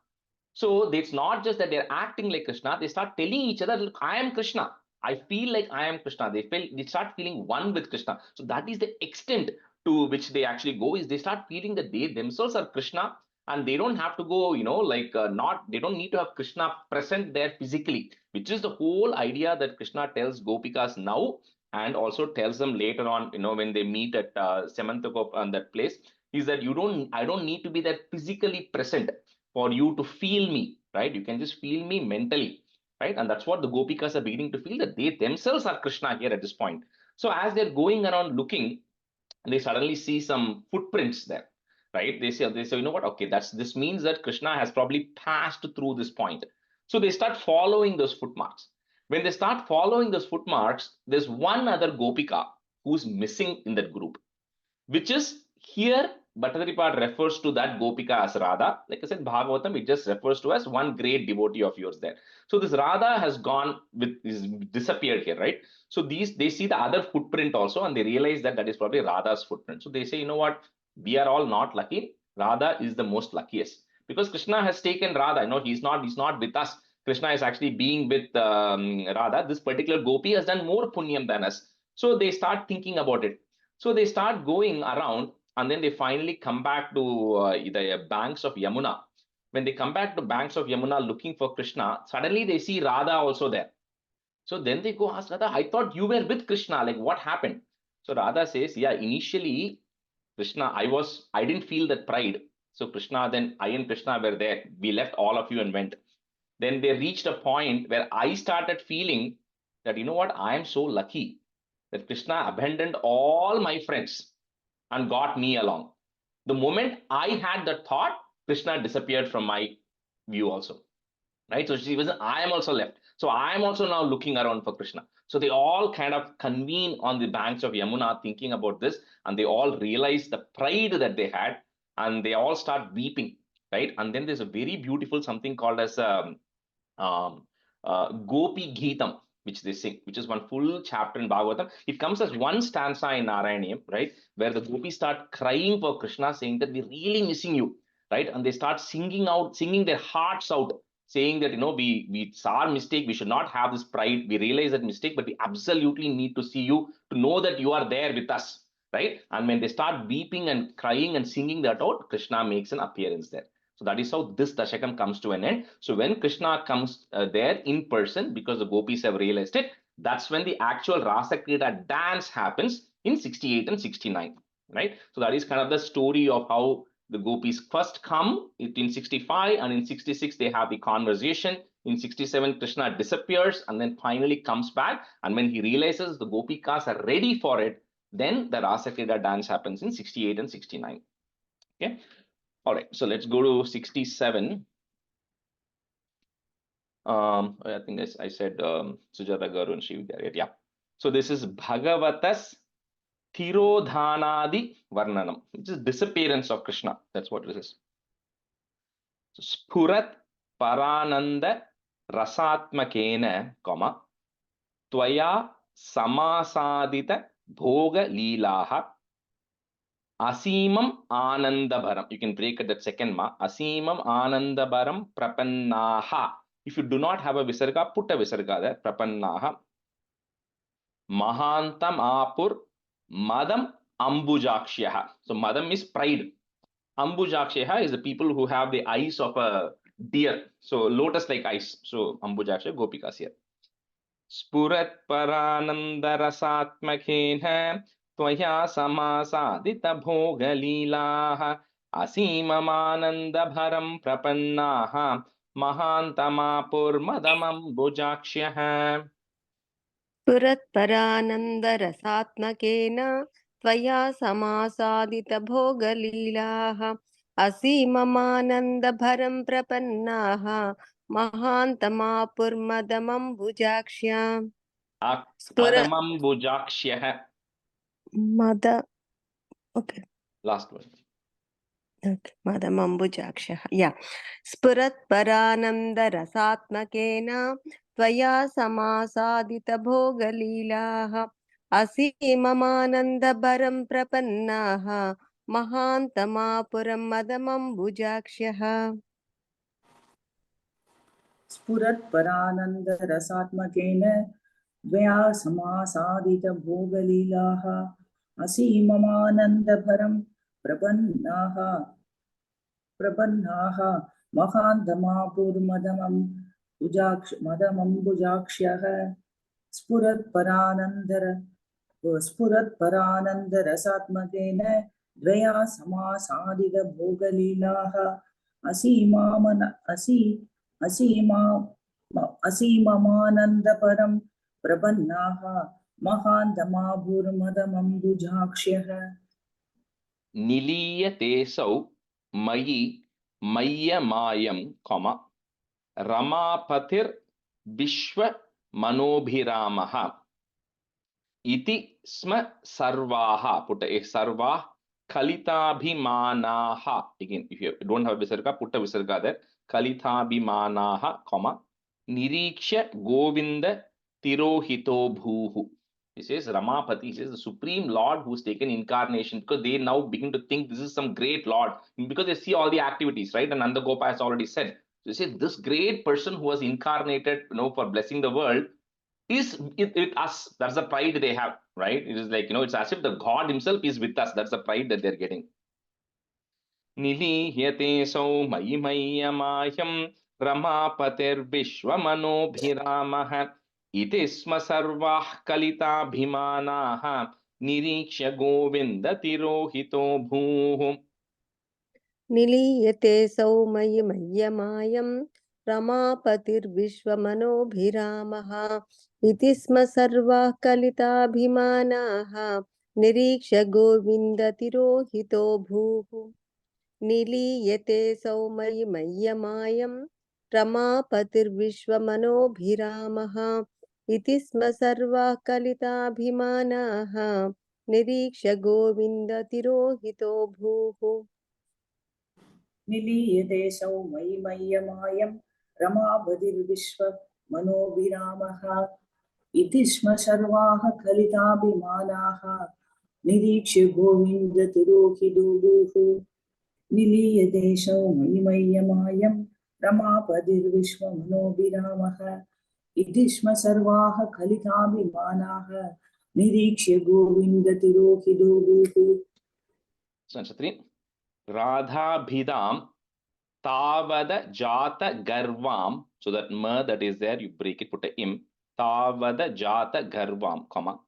So it's not just that they're acting like Krishna, they start telling each other, look, I am Krishna. I feel like I am Krishna. They start feeling one with Krishna. So that is the extent to which they actually go, is they start feeling that they themselves are Krishna, and they don't have to go, they don't need to have Krishna present there physically, which is the whole idea that Krishna tells Gopikas now, and also tells them later on, when they meet at Semantakop and that place, is that I don't need to be there physically present for you to feel me, right? You can just feel me mentally, right? And that's what the Gopikas are beginning to feel, that they themselves are Krishna here at this point. So as they're going around looking, they suddenly see some footprints there, right? They say, you know what? Okay, this means that Krishna has probably passed through this point. So they start following those footmarks. When they start following those footmarks, there's one other Gopika who's missing in that group, which is here Bhattacharya refers to that Gopika as Radha. Like I said, Bhagavatam, it just refers to as one great devotee of yours there. So this Radha has is disappeared here, right? So they see the other footprint also, and they realize that that is probably Radha's footprint. So they say, you know what? We are all not lucky. Radha is the most luckiest because Krishna has taken Radha. He's not with us. Krishna is actually being with Radha. This particular gopi has done more punyam than us. So they start thinking about it. So they start going around, and then they finally come back to the banks of Yamuna. When they come back to banks of Yamuna looking for Krishna, suddenly they see Radha also there. So then they go ask Radha, I thought you were with Krishna. Like, what happened? So Radha says, yeah, initially Krishna, I didn't feel that pride. So Krishna, then I and Krishna were there. We left all of you and went. Then they reached a point where I started feeling that, you know what, I am so lucky that Krishna abandoned all my friends and got me along. The moment I had the thought, Krishna disappeared from my view also. Right? So I am also left. So I am also now looking around for Krishna. So they all kind of convene on the banks of Yamuna thinking about this, and they all realize the pride that they had, and they all start weeping, right? And then there's a very beautiful something called as Gopi Geetam, which they sing, which is one full chapter in Bhagavatam. It comes as one stanza in Narayaneeyam, right? Where the gopis start crying for Krishna, saying that we're really missing you, right? And they start singing their hearts out saying that, we saw our mistake, we should not have this pride, we realize that mistake, but we absolutely need to see you, to know that you are there with us, right? And when they start weeping and crying and singing that out, Krishna makes an appearance there. So that is how this Dashakam comes to an end. So when Krishna comes there in person, because the gopis have realized it, that's when the actual Rasa Krida dance happens in 68 and 69, right? So that is kind of the story of how the gopis first come in 65, and in 66 they have the conversation. In 67 Krishna disappears and then finally comes back, and when he realizes the gopikas are ready for it, then the Rasa Krida dance happens in 68 and 69. Okay, all right, so let's go to 67. I think I said Sujata Garu and Shividya, yeah. So this is Bhagavatas Thirodhanadi Varnanam, which is disappearance of Krishna. That's what this is. So, Spurat Parananda Rasatmakena, comma, Tvaya Samasadita Bhoga Leelaha Asimam Anandabharam. You can break at that second ma. Asimam Anandabharam Prapannaha. If you do not have a visarga, put a visarga there. Prapannaha. Mahantam Apur Madam Ambujakshaha. So Madam is pride. Ambujakshaha is the people who have the eyes of a deer. So lotus-like eyes. So Ambujakshaha, Gopikas here. Spurat Parananda Rasatmakena Tvaya Samasadita Bhoga Leelaha Asimamananda Bharam Prapannaha Mahantamapur Madamam Bujakshaha. पुरत्परानन्दरसात्मकेन त्वया समासादितभोगलीलाः असीममानन्दभरं प्रपन्नाः महान्तमापुर्मदमम्बुजाक्ष्याम् Madamam Bujakshaha. मद okay Last one. मदमम्बुजाक्षः या स्फुरत्परानन्दरसात्मकेन त्वया समासादितभोगलीलाः असीममानन्दभरं प्रपन्नाः महान्तमापुरं मदमम्बुजाक्ष्यः स्फुरत्परानन्दरसात्मकेन द्वया समासादितभोगलीलाः असीममानन्दभरं प्रपन्नाः महान्तमापुर्मदमम्बुजाक्ष्यः स्फुरत्परानन्दरसात्मकेन द्वया समासादितभोगलीलाः असीममानन्दपरं प्रपन्नाः महान्तमापुर्मदमम्बुजाक्ष्यः Niliyatesau Mayi Mayyamayam, comma, Ramapatir Vishwa Manobhiramaha Iti Sma Sarvaha. Put a Sarva Kalitabhimanaha. Again, if you don't have a visarga, put a visarga there. Kalitabhimanaha, comma, Niriksha Govinda Tirohito Bhuhu. He says Ramapati, he says the supreme Lord who's taken incarnation, because they now begin to think this is some great Lord, because they see all the activities, right? And Nanda Gopa has already said. So he says this great person who was incarnated, for blessing the world is with us. That's the pride they have, right? It is like, it's as if the God himself is with us. That's the pride that they're getting. Niliyate sau mayi mayyamayam Ramapatir Vishwamanobhiramaha Iti sma sarvah kalitabhimanaha Niriksha Govinda Tirohito Bhuhu. निलीयते सौमयि मय्यमायं रमापतिर्विश्वमनोभिरामः इति स्म सर्वाः कलिताभिमानाः निरीक्ष्य गोविन्दतिरोहितो भूः निलीयते सौमयि मय्यमायं रमापतिर्विश्वमनोभिरामः इति स्म सर्वाः कलिताभिमानाः निरीक्ष्य गोविन्दतिरोहितो भूः निलीयते सौ मयि मय्यमायं रमापतिर्विश्वमनोभिरामः इति स्म सर्वाः कलिताभिमानाः निरीक्ष्य गोविन्दतिरोहितो भूः निलीयते सौ मयि मय्यमायं रमापतिर्विश्वमनोभिरामः इति स्म सर्वाः कलिताभिमानाः निरीक्ष्य गोविन्दतिरोहितोः Sanskrit. Radhabhidam tavada jata garvam. So that ma that is there, you break it, put a im. Tavada jata garvam, comma.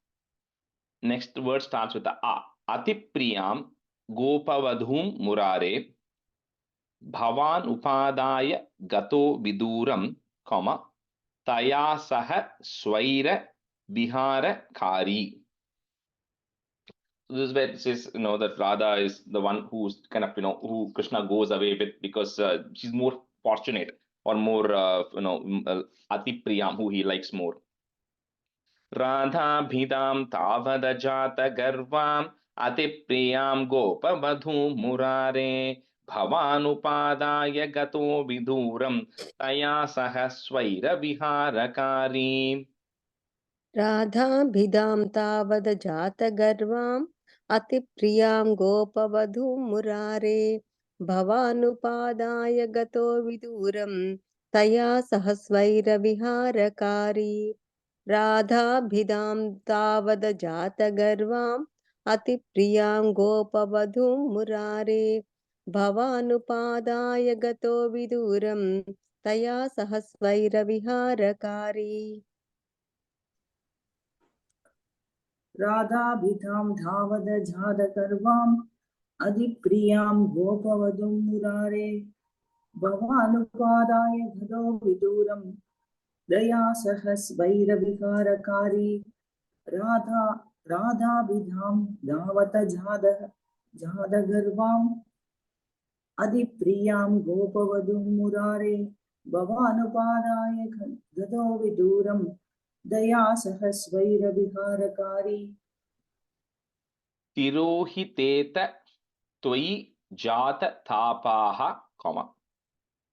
Next word starts with the a. Atipriyam gopavadhum murare. Bhavan upadaya gato viduram, comma. Taya saha swaira vihara kari. So this is where it says, that Radha is the one who's kind of, who Krishna goes away with because she's more fortunate or more, Ati Priyam, who he likes more. Radha bhidam tavada jata garvam Ati Priyam gopavadhu murare Bhavanupadaya gato viduram Taya sahasvaira viharakari. राधाभिधां तावद जातगर्वाम् अतिप्रियां गोपवधूं मुरारे भवानुपादाय गतो विदूरं तया सह स्वैरविहारकारी राधाभिधां तावद जातगर्वाम् अतिप्रियां गोपवधूं मुरारे भवानुपादाय गतो विदूरं तया सह स्वैरविहारकारी राधाभिधां धावद जातकर्वाम् अधिप्रियां गोपवधूं मुरारे भवानुपादाय गतो विदूरं दया सहस्वैरविहारकारी राधाभिधां धावत जातगर्वाम् अधिप्रियां गोपवधूं मुरारे भवानुपादाय गतो विदूरं दया सहस्वैरविहारकारी Tirohiteta त्वयि जात तापाः, comma.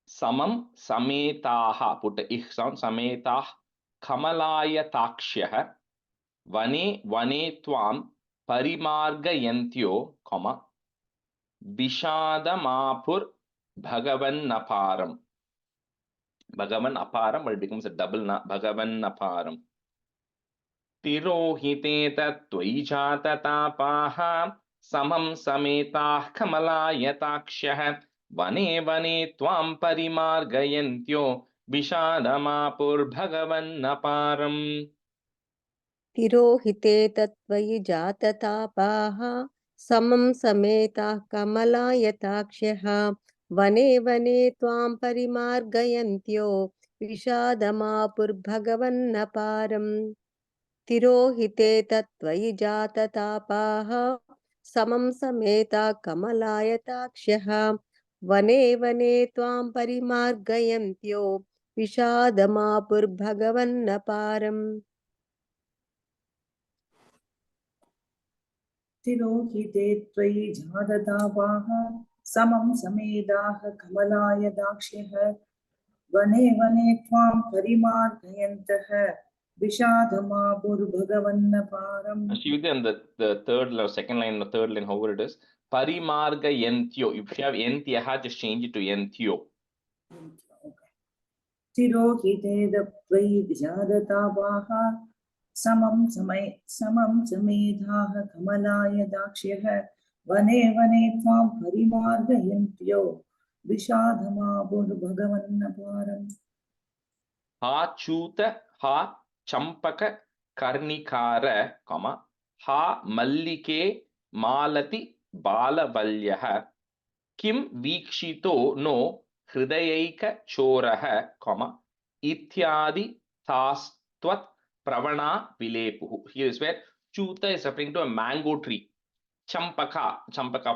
Samam sametaah, put the ich sound, sametaah kamalayatakshyah vane vane tvam parimargayantyo, comma. Vishadamapur bhagavan aparam. Bhagavan aparam, but it becomes a double na, bhagavan aparam. Tirohiteta त्वयि जाततापाः समं समेताः कमलायताक्ष्यः वने वने त्वां परिमार्गयन्त्यो विषादमापुर्भगवन्नपारम्. तिरोहिते तत्त्वयि जाततापाः समं समेताः कमलायताक्ष्यः वने वने त्वां परिमार्गयन्त्यो विषादमापुर्भगवन्नपारम् तिरोहिते तत्त्वयि जाततापाः समं समेताः कमलायताक्ष्यः वने वने त्वां परिमार्गयन्त्यो विषादमापुर्भगवन्नपारम् तिरोहिते त्वयि जाततापाः समं समेदाः कमलाय दाक्ष्यः वने वने त्वां परिमार्गयन्तः विषादमापुर्भगवन्नपारम्. Shivdhan, the third line, second line, the third line, however it is, parimargayantyo. If you have entyaha, just change it to yantyo. तिरोहिते त्वयि जाततापाः समं समेधाः कमलाय दाक्ष्यः वने वने त्वां परिमार्गयन्त्यो विषादमापुर्भगवन्नपारम्. Ha chuta ha champaka karnikara, comma, ha mallike malati balavalyah kim vikshito no hridayaika choraha, comma, ityadi thastvat pravana vilepuhu. Here is where chuta is referring to a mango tree. Champaka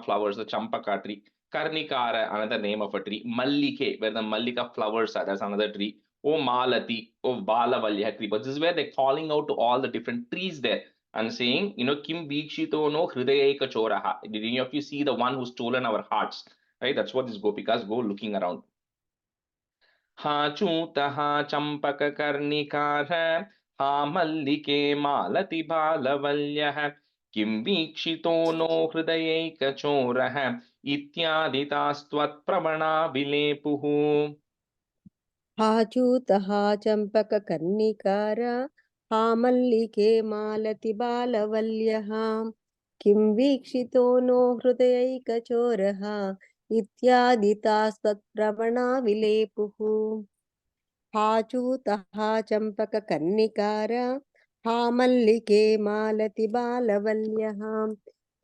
flowers, the champaka tree. Karnikara, another name of a tree. Mallike, where the mallika flowers are, that's another tree. O Malati, O Balavalya tree. But this is where they're calling out to all the different trees there and saying, Kim Vikshito no Hridayeka Choraha. Did any of you see the one who's stolen our hearts? Right? That's what these gopikas go looking around. Ha chuta ha champaka karnikara ha mallike malati balavalya kim vikshito no hridayeka chorah ityaditastvat pravana vilepuhu. हाचूतः चम्पककर्णिकार हामल्लिके मालति बालवल्यः किं वीक्षितो no हृदयैकचोरः इत्यादि तास्त्वत्प्रवणा विलेपुः हाचूतः चम्पककर्णिकार हामल्लिके मालति बालवल्यः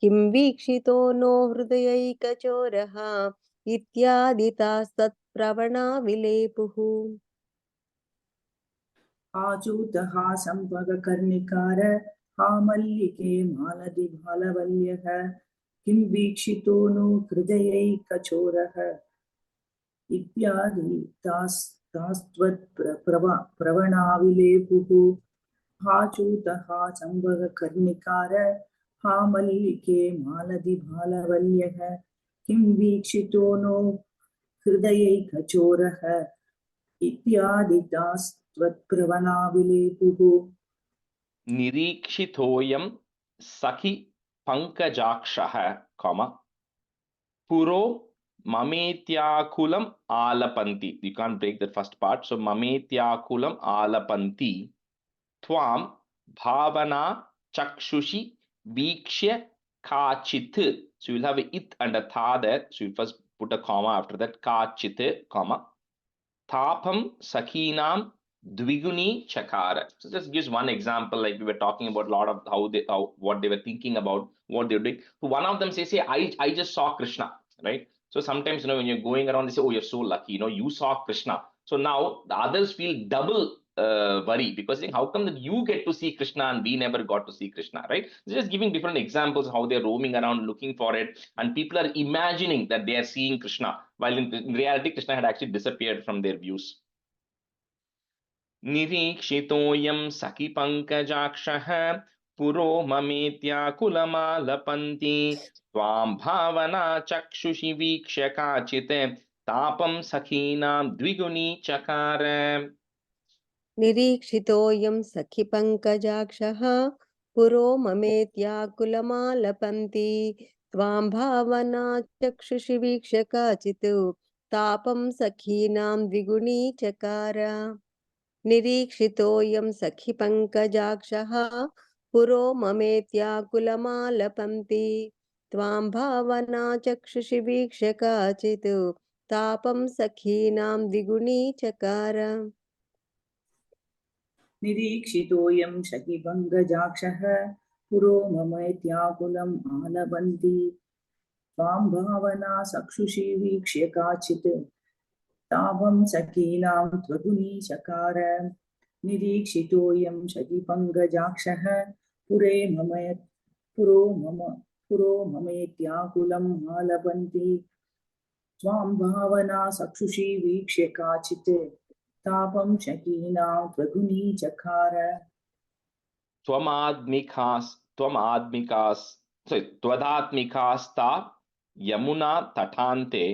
किं वीक्षितो no हृदयैकचोरः इत्यादि तास्तत्प्रवणा विलेपुः आचूतः सम्पककर्णिकार हामल्लिके मालति बालवल्यः किं वीक्षितो no हृदयैकचोरः इत्यादि तास्त्वत्प्रवणाविलेपुः हाचूतः सम्पककर्णिकार हामल्लिके मालति बालवल्यः किं वीक्षितो no हृदयैकचोरः इत्यादि तास्त्वत्प्रवणाविलेपुः निरीक्षितोऽयं सखि पङ्कजाक्षः पुरो mametyakulam alapanti. You can't break that first part. So mametyakulam alapanti. Tvam bhavana chakshushi vikshya kachit. So you'll have a it and a tha there. So you first put a comma after that. Kachit, comma. Tapam sakinam dviguni chakara. So just gives one example, like we were talking about a lot of what they were thinking about, what they were doing. So one of them says, I just saw Krishna, right? So sometimes, when you're going around, they say, oh, you're so lucky, you saw Krishna. So now the others feel double worry, because how come that you get to see Krishna and we never got to see Krishna, right? So just giving different examples how they're roaming around looking for it, and people are imagining that they are seeing Krishna, while in reality Krishna had actually disappeared from their views. Nirikshitoyam saki pankajakshah puro mametyakulamaalapanti tvam bhavana chakshushi vikshya kachite tapam sakhinam dviguni chakara. निरीक्षितोऽयं सखि पङ्कजाक्षः पुरो ममेत्याकुलमालपन्ति त्वां भावना चक्षुषि वीक्ष्य काचित् तापं सखीनां द्विगुणीचकार निरीक्षितोऽयं सखि पङ्कजाक्षः पुरो ममेत्याकुलमालपन्ति त्वां भावना चक्षुषि वीक्ष्य काचित् तापं सखीनां द्विगुणीचकार निरीक्षितोऽयं शकिभङ्गजाक्षः पुरो ममेत्याकुलम् आलपन्ति त्वां भावना चक्षुषि वीक्ष्य काचित् तापं सखीनां त्वगुणीचकार निरीक्षितोऽयं शकिभङ्गजाक्षः पुरो ममेत्याकुलम् आलपन्ति त्वां भावना चक्षुषि वीक्ष्य काचित् तापं शकीनां त्वगुणीचकार त्वदात्मिकास्ता Yamuna तटान्ते,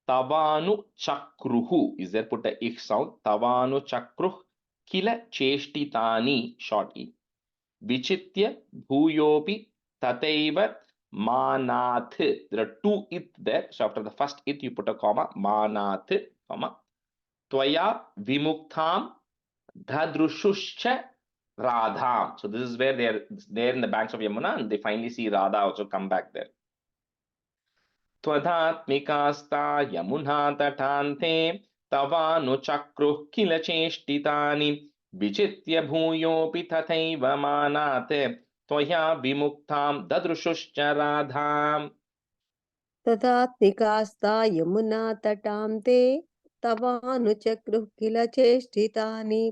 tavanu chakruhu. Is there put a ich sound? Tavanu chakruh kila cheshtitani, short e. Vichitya bhuyopi tataiva manath. There are two it there. So after the first it, you put a comma. Manath, comma. Tvaya vimuktham dhadrushuscha radham. So this is where they are there in the banks of Yamuna, and they finally see Radha also come back there. त्वदात्मिकास्ता Yamuna तटान्ते तवानु चक्रुः किल चेष्टितानि विचित्य भूयोऽपि तथैव मानात् त्वया विमुक्तां ददृशुश्च राधाम्. तदात्मिकास्ता यमुना तटान्ते तवानु चक्रुः किल चेष्टितानि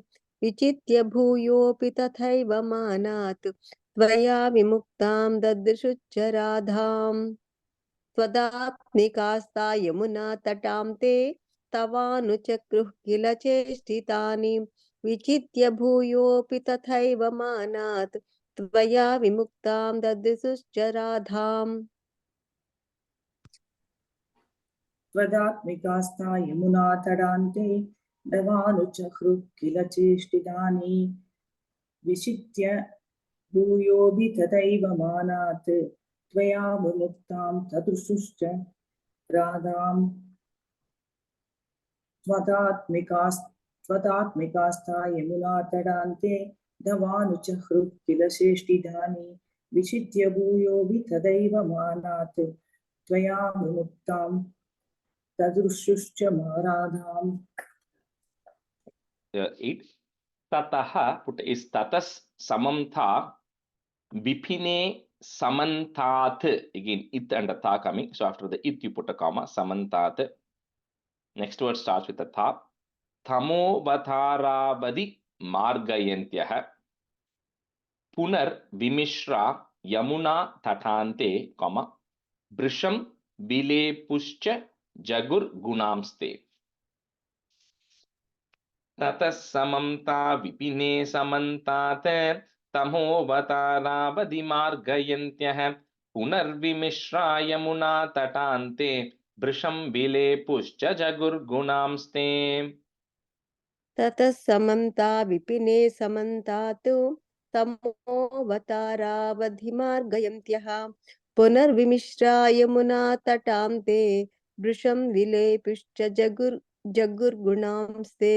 विचित्य भूयोऽपि तथैव मानात् त्वया विमुक्तां ददृशुश्च राधाम्. त्वदात्मिकास्ता यमुना तटान्ते तवानु चक्रुः किल चेष्टितानि विचित्य भूयोऽपि तथैव मानात् त्वया विमुक्तां ददृशुश्च राधाम्. त्वदात्मिकास्ता यमुना तटान्ते तवानुचक्रुः किल चेष्टितानि विचित्य भूयोऽपि तथैव मानात् त्वया विमुक्तां ददृशुश्च राधाम्. त्वदात्मिकास्था यमुनातडान्ते दवानुचहृः किल चेष्टितानि विचित्य भूयोऽपि तदैव मानात् त्वया विमुक्तां तदृशुश्च माराधाम्. 8. Tataha put is tatas samamtha vipine samantat. Again, it and a tha coming. So after the it, you put a comma. Samantat. Next word starts with a tha. Thamo vatharabadi margayantyah. Punar vimishra yamuna tatante, comma. Brisham vilepuscha jagur gunamste. ततः समन्ता विपिने समन्तात तमोवतारावधिमार्गयन्त्यः पुनर्विमिश्रा यमुना तटान्ते वृषं विलेपुश्च जगुर्गुणांस्ते. ततः समन्ता विपिने समन्तात् तमोवतारावधिमार्गयन्त्यः पुनर्विमिश्रा यमुना तटान्ते वृषं विलेपुश्च जगुर्गुणांस्ते.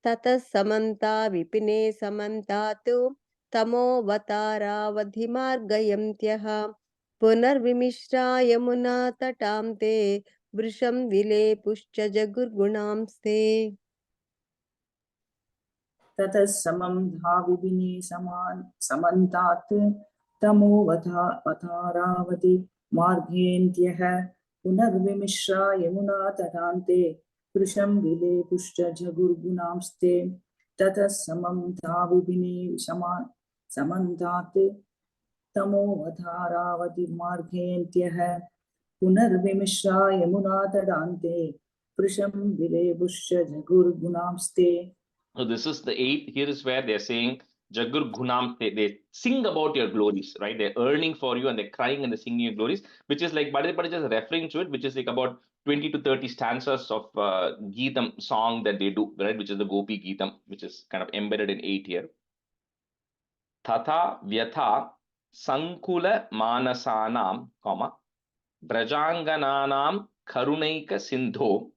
ततः समन्ता विपिने समन्तात् तमोवतारावधिमार्गयन्त्यः पुनर्विमिश्रा यमुना तटान्ते वृषं विलेपुश्च जगुर्गुणांस्ते. ततः समं धाविपिने समन्तात् तमोवतारावधि मार्गेन्त्यः पुनर्विमिश्रा यमुना तटान्ते वृषं विलेपुश्च जगुर्गुणांस्ते. ततः समं धाविपिने समन्तात् तमोवतारावधि मार्गेन्त्यः पुनर्विमिश्रा Yamuna तटान्ते वृषं विलेपुश्च जगुर्गुणांस्ते. So this is the 8. Here is where they're saying Jagur Gunam, they sing about your glories, right? They're earning for you and they're crying and they're singing your glories, which is like, but just referring to it, which is like about 20 to 30 stanzas of Geetam song that they do, right? Which is the Gopi Geetam, which is kind of embedded in 8 here. Tata Vyatha Sankula Manasanam, comma, Brajangananam Karunaika Sindho,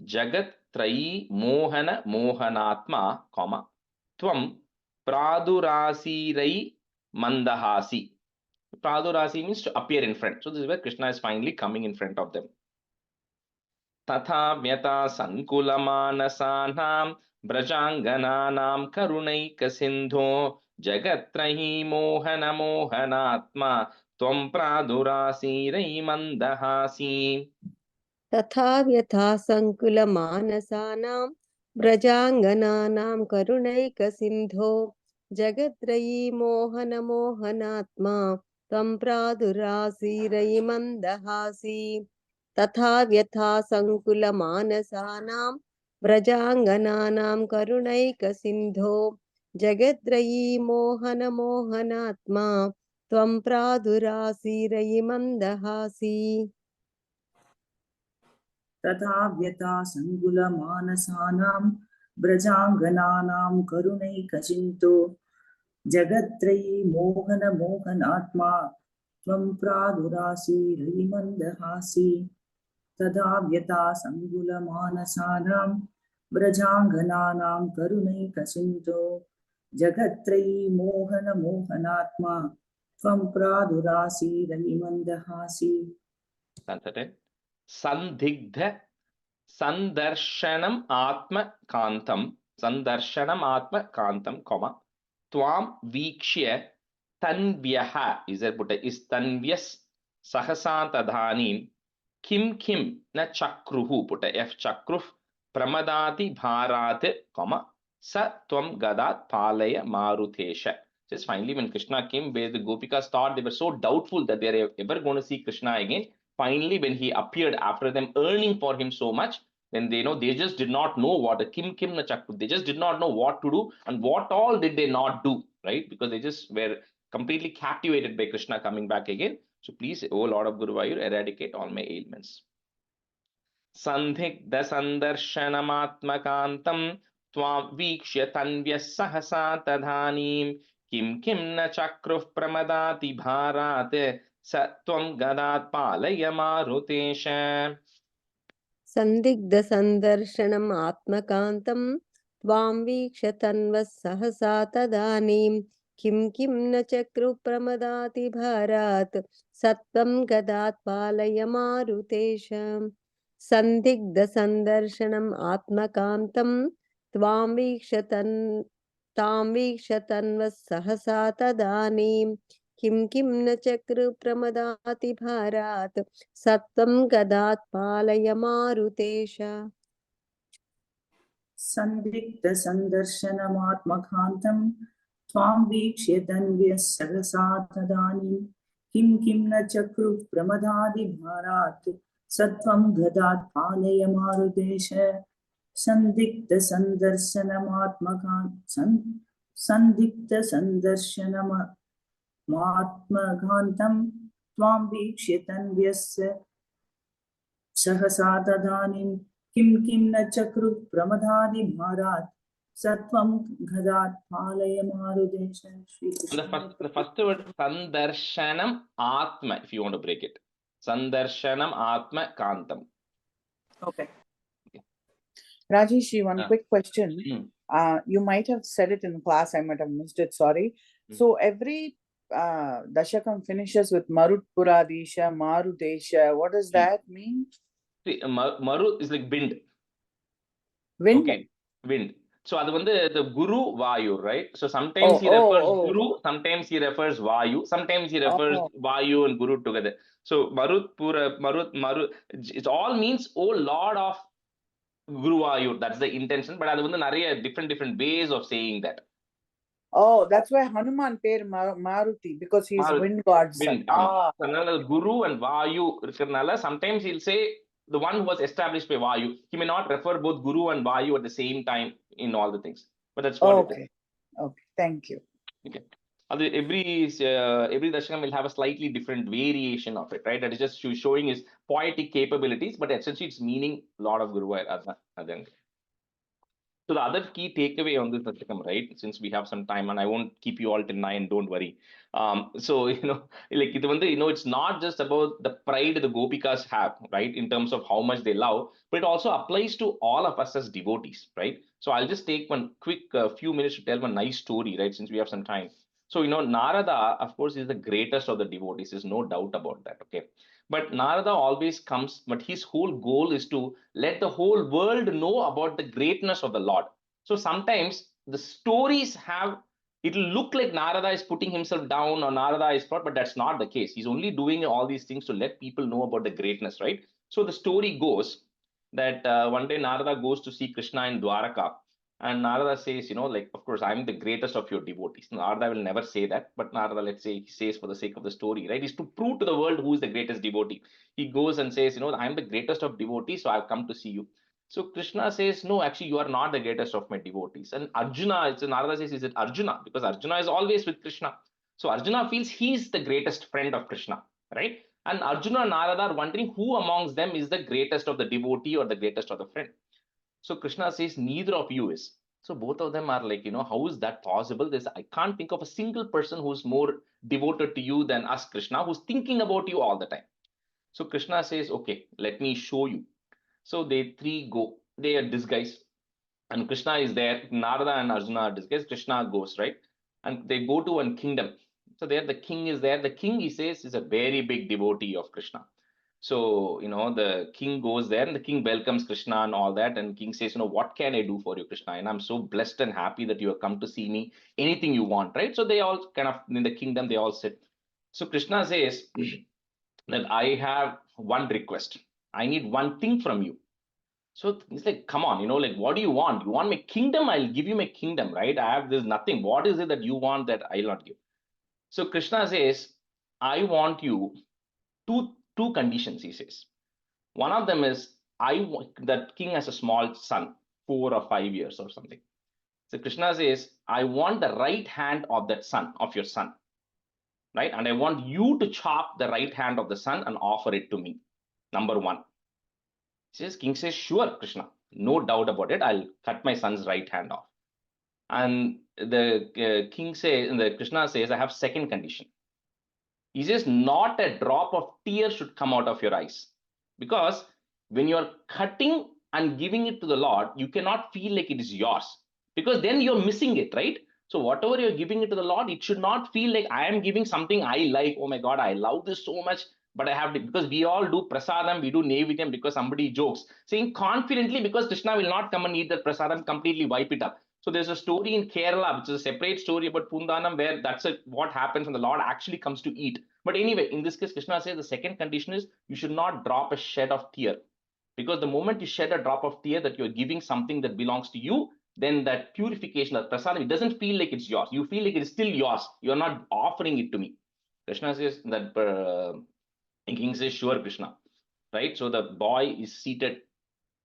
Jagat Trayi Mohana Mohanatma, comma, Tvam Pradurasirai Mandahasi. Pradurasi means to appear in front. So this is where Krishna is finally coming in front of them. Tatha Vyata Sankulamanasanam Brajangananam Karunaika Sindho Jagatrahi Mohana Mohanatma Tvam Pradurasirai Mandahasi. तथा यथा संकुलमानसानां व्रजाङ्गनानां करुणैकसिन्धो जगत्रयी मोहनमोहनात्मा त्वं प्रादुरासीरयि मन्दहासी. तथा यथा संकुलमानसानां व्रजाङ्गनानां करुणैकसिन्धो जगत्रयी मोहनमोहनात्मा त्वं प्रादुरासीरयि मन्दहासी. तथा व्यथा संकुलमानसानां व्रजाङ्गनानां करुणैकचिन्तो जगत्त्रयी मोहनमोहनात्मा त्वं प्रादुरासीरयि मन्दहासी. तथा व्यथा संकुलमानसानां व्रजाङ्गनानां करुणैकचिन्तो जगत्त्रयी मोहनमोहनात्मा त्वं प्रादुरासीरयि मन्दहासी. Sandhigdha Sandarshanam Atma Kantam, comma, Tvam Vikshya Tanvyaha is Tanvyas Sahasantadhanim Kim na Chakruhu put a F Chakruh Pramadati Bharat, comma, Sa Tvam Gadat Palaya Marutesha. Just finally, when Krishna came, where the Gopikas thought they were so doubtful that they are ever going to see Krishna again. Finally, when he appeared after them earning for him so much, then they just did not know what a Kim na Chakru. They just did not know what to do and what all did they not do, right? Because they just were completely captivated by Krishna coming back again. So please, O Lord of Guruvayur, eradicate all my ailments. Sandhigdha Sandarshanamaatmakantam Tvam Vikshya Tanvyas Sahasantadhanim Kim na Chakruh Pramadati Bharat Satvam Gadat Palaya Marutesha. सन्दिग्धसन्दर्शनम् आत्मकान्तं त्वां वीक्ष्य तन्वः सहसा तदानीं किं किं न चक्रु प्रमदातिभारात् सत्त्वं गदात् पालय मारुतेशम् सन्दिग्धसन्दर्शनम् आत्मकान्तं त्वां वीक्ष्य तन्वः सहसा तदानीं किं किं न चक्रु प्रमदातिभारात् सत्त्वं गदात् पालय मारुतेश सन्दिग्धसन्दर्शनमात्मकान्तं त्वां वीक्ष्य तन्व्यः सहसा तदानीं किं किं न चक्रुः प्रमदादिभारात् सत्त्वं गदात् पालय मारुतेश सन्दिग्धसन्दर्शनमात्मकान्तं त्वां वीक्ष्य तन्व्यः सहसा तदानीं किं किं न चक्रुः प्रमदादिभारात् सत्त्वं गदात् पालय मारुतेश. The first word, Sandarshanam Atma, if you want to break it. Sandarshanam Atma Kantam. Okay. Rajesh, one quick question. You might have said it in class, I might have missed it, sorry. So every Dashakam finishes with Marut Puradisha, Marutesha. What does that mean? See, Maru is like wind. Wind? Okay, wind. So that's the Guru Vayu, right? So sometimes he refers Guru, sometimes he refers Vayu, sometimes he refers Vayu and Guru together. So Marut, it all means, oh Lord of Guru Vayu. That's the intention. But that's different ways of saying that. Oh, that's why Hanuman pair Maruti, because he is wind god's son. Guru and Vayu, sometimes he'll say the one who was established by Vayu. He may not refer both Guru and Vayu at the same time in all the things. But that's what it is. Okay, thank you. Okay. Every Dashakam will have a slightly different variation of it, right? That is just showing his poetic capabilities, but essentially it's meaning a lot of Guru. So the other key takeaway on this Dashakam, right? Since we have some time, and I won't keep you all till 9, don't worry. So it's not just about the pride the Gopikas have, right? In terms of how much they love, but it also applies to all of us as devotees, right? So I'll just take one quick few minutes to tell one nice story, right? Since we have some time. So, Narada, of course, is the greatest of the devotees. There's no doubt about that, okay? But Narada always comes, but his whole goal is to let the whole world know about the greatness of the Lord. So sometimes the stories it'll look like Narada is putting himself down or Narada is not, but that's not the case. He's only doing all these things to let people know about the greatness, right? So the story goes that one day Narada goes to see Krishna in Dwaraka. And Narada says, of course, I'm the greatest of your devotees. Narada will never say that, but Narada, let's say, he says for the sake of the story, right? Is to prove to the world who is the greatest devotee. He goes and says, I'm the greatest of devotees, so I've come to see you. So Krishna says, no, actually, you are not the greatest of my devotees. And Narada says, is it Arjuna? Because Arjuna is always with Krishna. So Arjuna feels he's the greatest friend of Krishna, right? And Arjuna and Narada are wondering who amongst them is the greatest of the devotee or the greatest of the friend. So Krishna says, neither of you is. So both of them are like, how is that possible? I can't think of a single person who's more devoted to you than us, Krishna, who's thinking about you all the time. So Krishna says, okay, let me show you. So they three go, they are disguised. And Krishna is there, Narada and Arjuna are disguised. Krishna goes, right? And they go to one kingdom. So there the king is there. The king, he says, is a very big devotee of Krishna. So, the king goes there and the king welcomes Krishna and all that. And king says, what can I do for you, Krishna? And I'm so blessed and happy that you have come to see me. Anything you want, right? So they all kind of, in the kingdom, they all sit. So Krishna says that I have one request. I need one thing from you. So he's like, come on, what do you want? You want my kingdom? I'll give you my kingdom, right? There's nothing. What is it that you want that I'll not give? So Krishna says, I want you two conditions, he says. One of them is, that king has a small son, 4 or 5 years or something. So Krishna says, I want the right hand of that son, of your son, right? And I want you to chop the right hand of the son and offer it to me. Number one. King says, sure, Krishna, no doubt about it. I'll cut my son's right hand off. And the king says, and the Krishna says, I have second condition. He says, not a drop of tear should come out of your eyes, because when you're cutting and giving it to the Lord, you cannot feel like it is yours, because then you're missing it, right? So whatever you're giving it to the Lord, it should not feel like I am giving something I like. Oh my God, I love this so much, but I have to, because we all do prasadam, we do naivedhyam because somebody jokes, saying confidently, because Krishna will not come and eat that prasadam, completely wipe it up. So there's a story in Kerala, which is a separate story about Pundanam, where what happens when the Lord actually comes to eat. But anyway, in this case, Krishna says the second condition is you should not drop a shed of tear. Because the moment you shed a drop of tear, that you're giving something that belongs to you, then that purification of prasadam, it doesn't feel like it's yours. You feel like it is still yours. You're not offering it to me. Krishna says that, king says, sure, Krishna, right? So the boy is seated,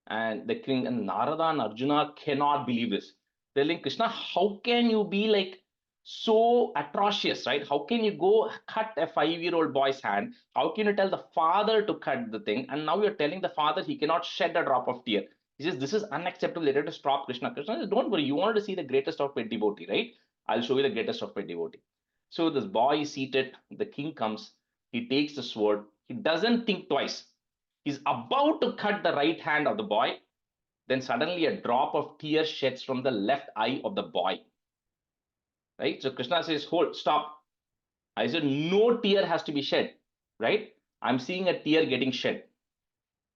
and the king and Narada and Arjuna cannot believe this. They're like, Krishna, how can you be like so atrocious, right? How can you go cut a 5-year-old boy's hand? How can you tell the father to cut the thing? And now you're telling the father he cannot shed a drop of tear. He says, this is unacceptable. Let us stop, Krishna. Krishna says, don't worry. You wanted to see the greatest of my devotee, right? I'll show you the greatest of my devotee. So this boy is seated. The king comes. He takes the sword. He doesn't think twice. He's about to cut the right hand of the boy. Then suddenly a drop of tear sheds from the left eye of the boy. Right? So Krishna says, hold, stop. I said, no tear has to be shed. Right? I'm seeing a tear getting shed.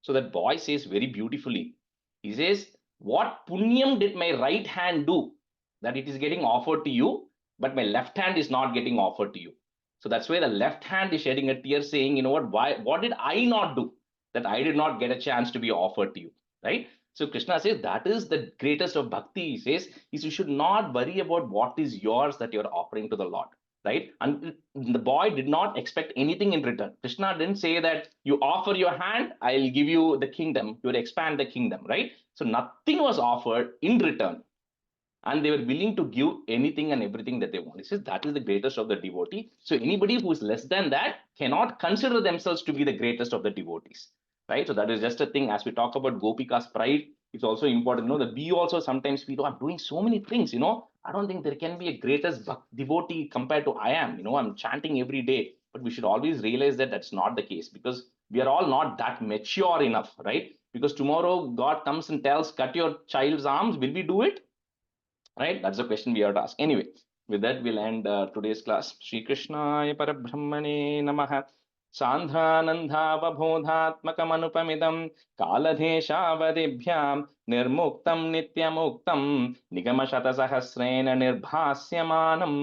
So that boy says very beautifully, he says, what punyam did my right hand do that it is getting offered to you, but my left hand is not getting offered to you? So that's why the left hand is shedding a tear, saying, you know what did I not do that I did not get a chance to be offered to you, right? So Krishna says that is the greatest of bhakti. He says you should not worry about what is yours that you're offering to the Lord, right? And the boy did not expect anything in return. Krishna didn't say that you offer your hand, I'll give you the kingdom, you will expand the kingdom, right? So nothing was offered in return, and they were willing to give anything and everything that they want. He says that is the greatest of the devotee. So anybody who is less than that cannot consider themselves to be the greatest of the devotees, right? So that is just a thing. As we talk about Gopika's pride, it's also important to know that we also sometimes feel, oh, I'm doing so many things, I don't think there can be a greatest devotee compared to I am. I'm chanting every day, but we should always realize that that's not the case, because we are all not that mature enough, right? Because tomorrow God comes and tells, cut your child's arms, will we do it? Right? That's the question we have to ask. Anyway, with that, we'll end today's class. Shri Krishnaya Parabrahmane Namaha. Sandhanandhavabodhatmakamanupamidam kaladeshavadibhyam nirmuktam nityamuktam nigamashatasahasrena nirbhasyamanam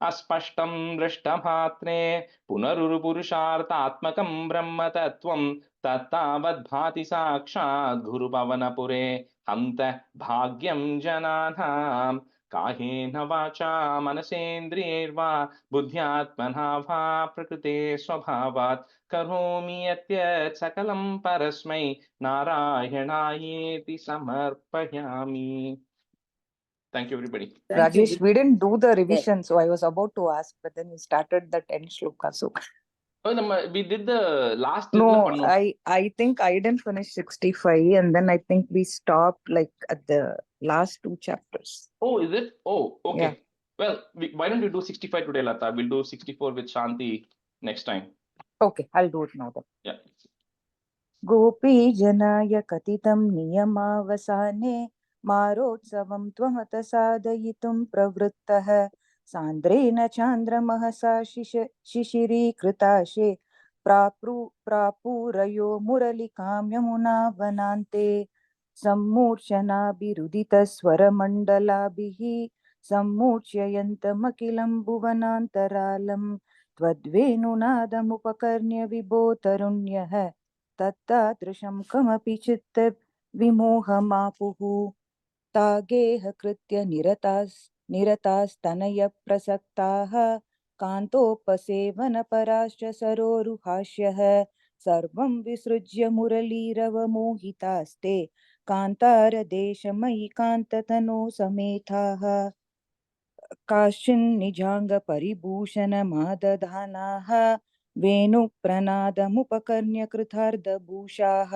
aspashtam drishtamhatre punarurupurushartatmakam brahma tattvam tattavad bhati sakshat guru pavanapure hanta bhagyam jananam काहेन वाचा मनसेन्द्रियैर्वा बुद्ध्यात्मना वा प्रकृते स्वभावात् करोमि यत् सकलं परस्मै नारायणायेति समर्पयामि. Thank you, everybody. Thank you. Rajesh, we didn't do the revision, so I was about to ask, but then we started that 10 shloka. So We did the last. no, I think I didn't finish 65, and then I think we stopped like at the last 2 chapters. Oh, is it? Oh, okay. Yeah. Well, why don't we do 65 today, Lata? We'll do 64 with Shanti next time. Okay, I'll do it now then. Yeah. Gopi janaya katitam niyamavasane मारोत्सवं त्वमत साधयितुं प्रवृत्तः सान्द्रेण चान्द्रमहसा शिशिरीकृताशे प्रापूरयो मुरलिकां यमुना वनान्ते सम्मूर्छनाभिरुदितस्वरमण्डलाभिः सम्मूर्छयन्तमखिलं भुवनान्तरालं त्वद्वेणुनादमुपकर्ण्य विभो तरुण्यः तत्तादृशं कमपि चित्त विमोहमापुः तागेह कृत्य निरतास्तनय प्रसक्ताः कान्तोपसेवनपराश्च सरोरुहास्यः सर्वं विसृज्य मुरलीरवमोहितास्ते कान्तारदेशमयि कान्ततनो समेताः काश्चिन्निजाङ्गपरिभूषणमादधानाः वेणुप्रनादमुपकर्ण्य कृतार्धभूषाः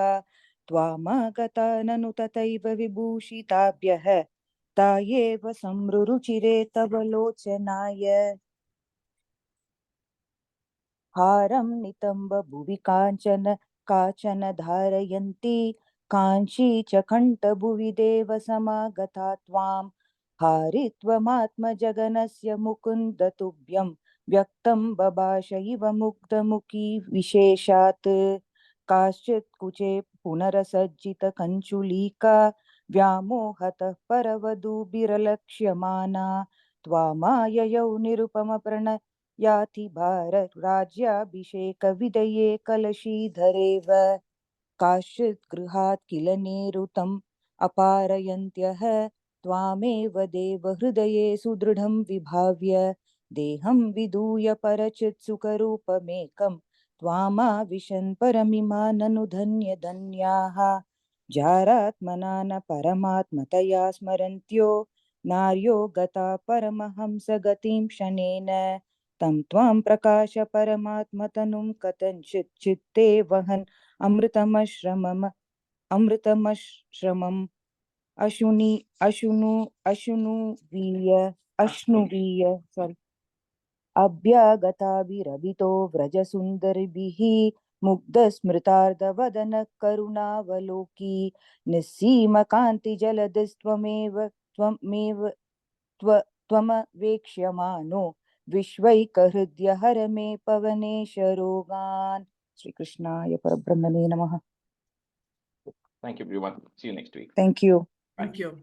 त्वामागता ननु तथैव विभूषिताभ्यः तायेव संरुचिरे तव लोचनाय हारं नितम्ब भुवि काञ्चन काचन धारयन्ति काञ्ची च कण्ठभुवि देव समागता त्वां हारित्वमात्मजगनस्य मुकुन्द तुभ्यं व्यक्तं बभाष इव मुग्धमुखी विशेषात् काश्चित् कुचे पुनरसज्जित कञ्चुलीका व्यामोहतः परवधूभिरलक्ष्यमाना त्वामाययौ निरुपमप्रणयाति भारराज्याभिषेकविधये कलशीधरेव काश्चित् गृहात् किल नेरुतम् अपारयन्त्यः त्वामेव देवहृदये सुदृढं विभाव्य देहं विधूय परचित् सुखरूपमेकं त्वामाविशन् परमिमा ननु धन्य धन्याः जारात्मना न परमात्मतया स्मरन्त्यो नार्यो गता परमहंसगतिं शनेन तं त्वां प्रकाश परमात्मतनुं कथञ्चित् चित्ते वहन् अमृतमश्रमम् अश्नुवीय sorry अभ्यागताभिरभितो व्रजसुन्दरिभिः मुग्धस्मृतार्धवदन करुणावलोकी निस्सीमकान्तिजलधिस्त्वमेव त्वमवेक्ष्यमानो विश्वैकहृदय हर मे पवनेश रोगान् श्रीकृष्णाय परब्रह्मणे नमः. Thank you, everyone. See you next week. Thank you. Thank you.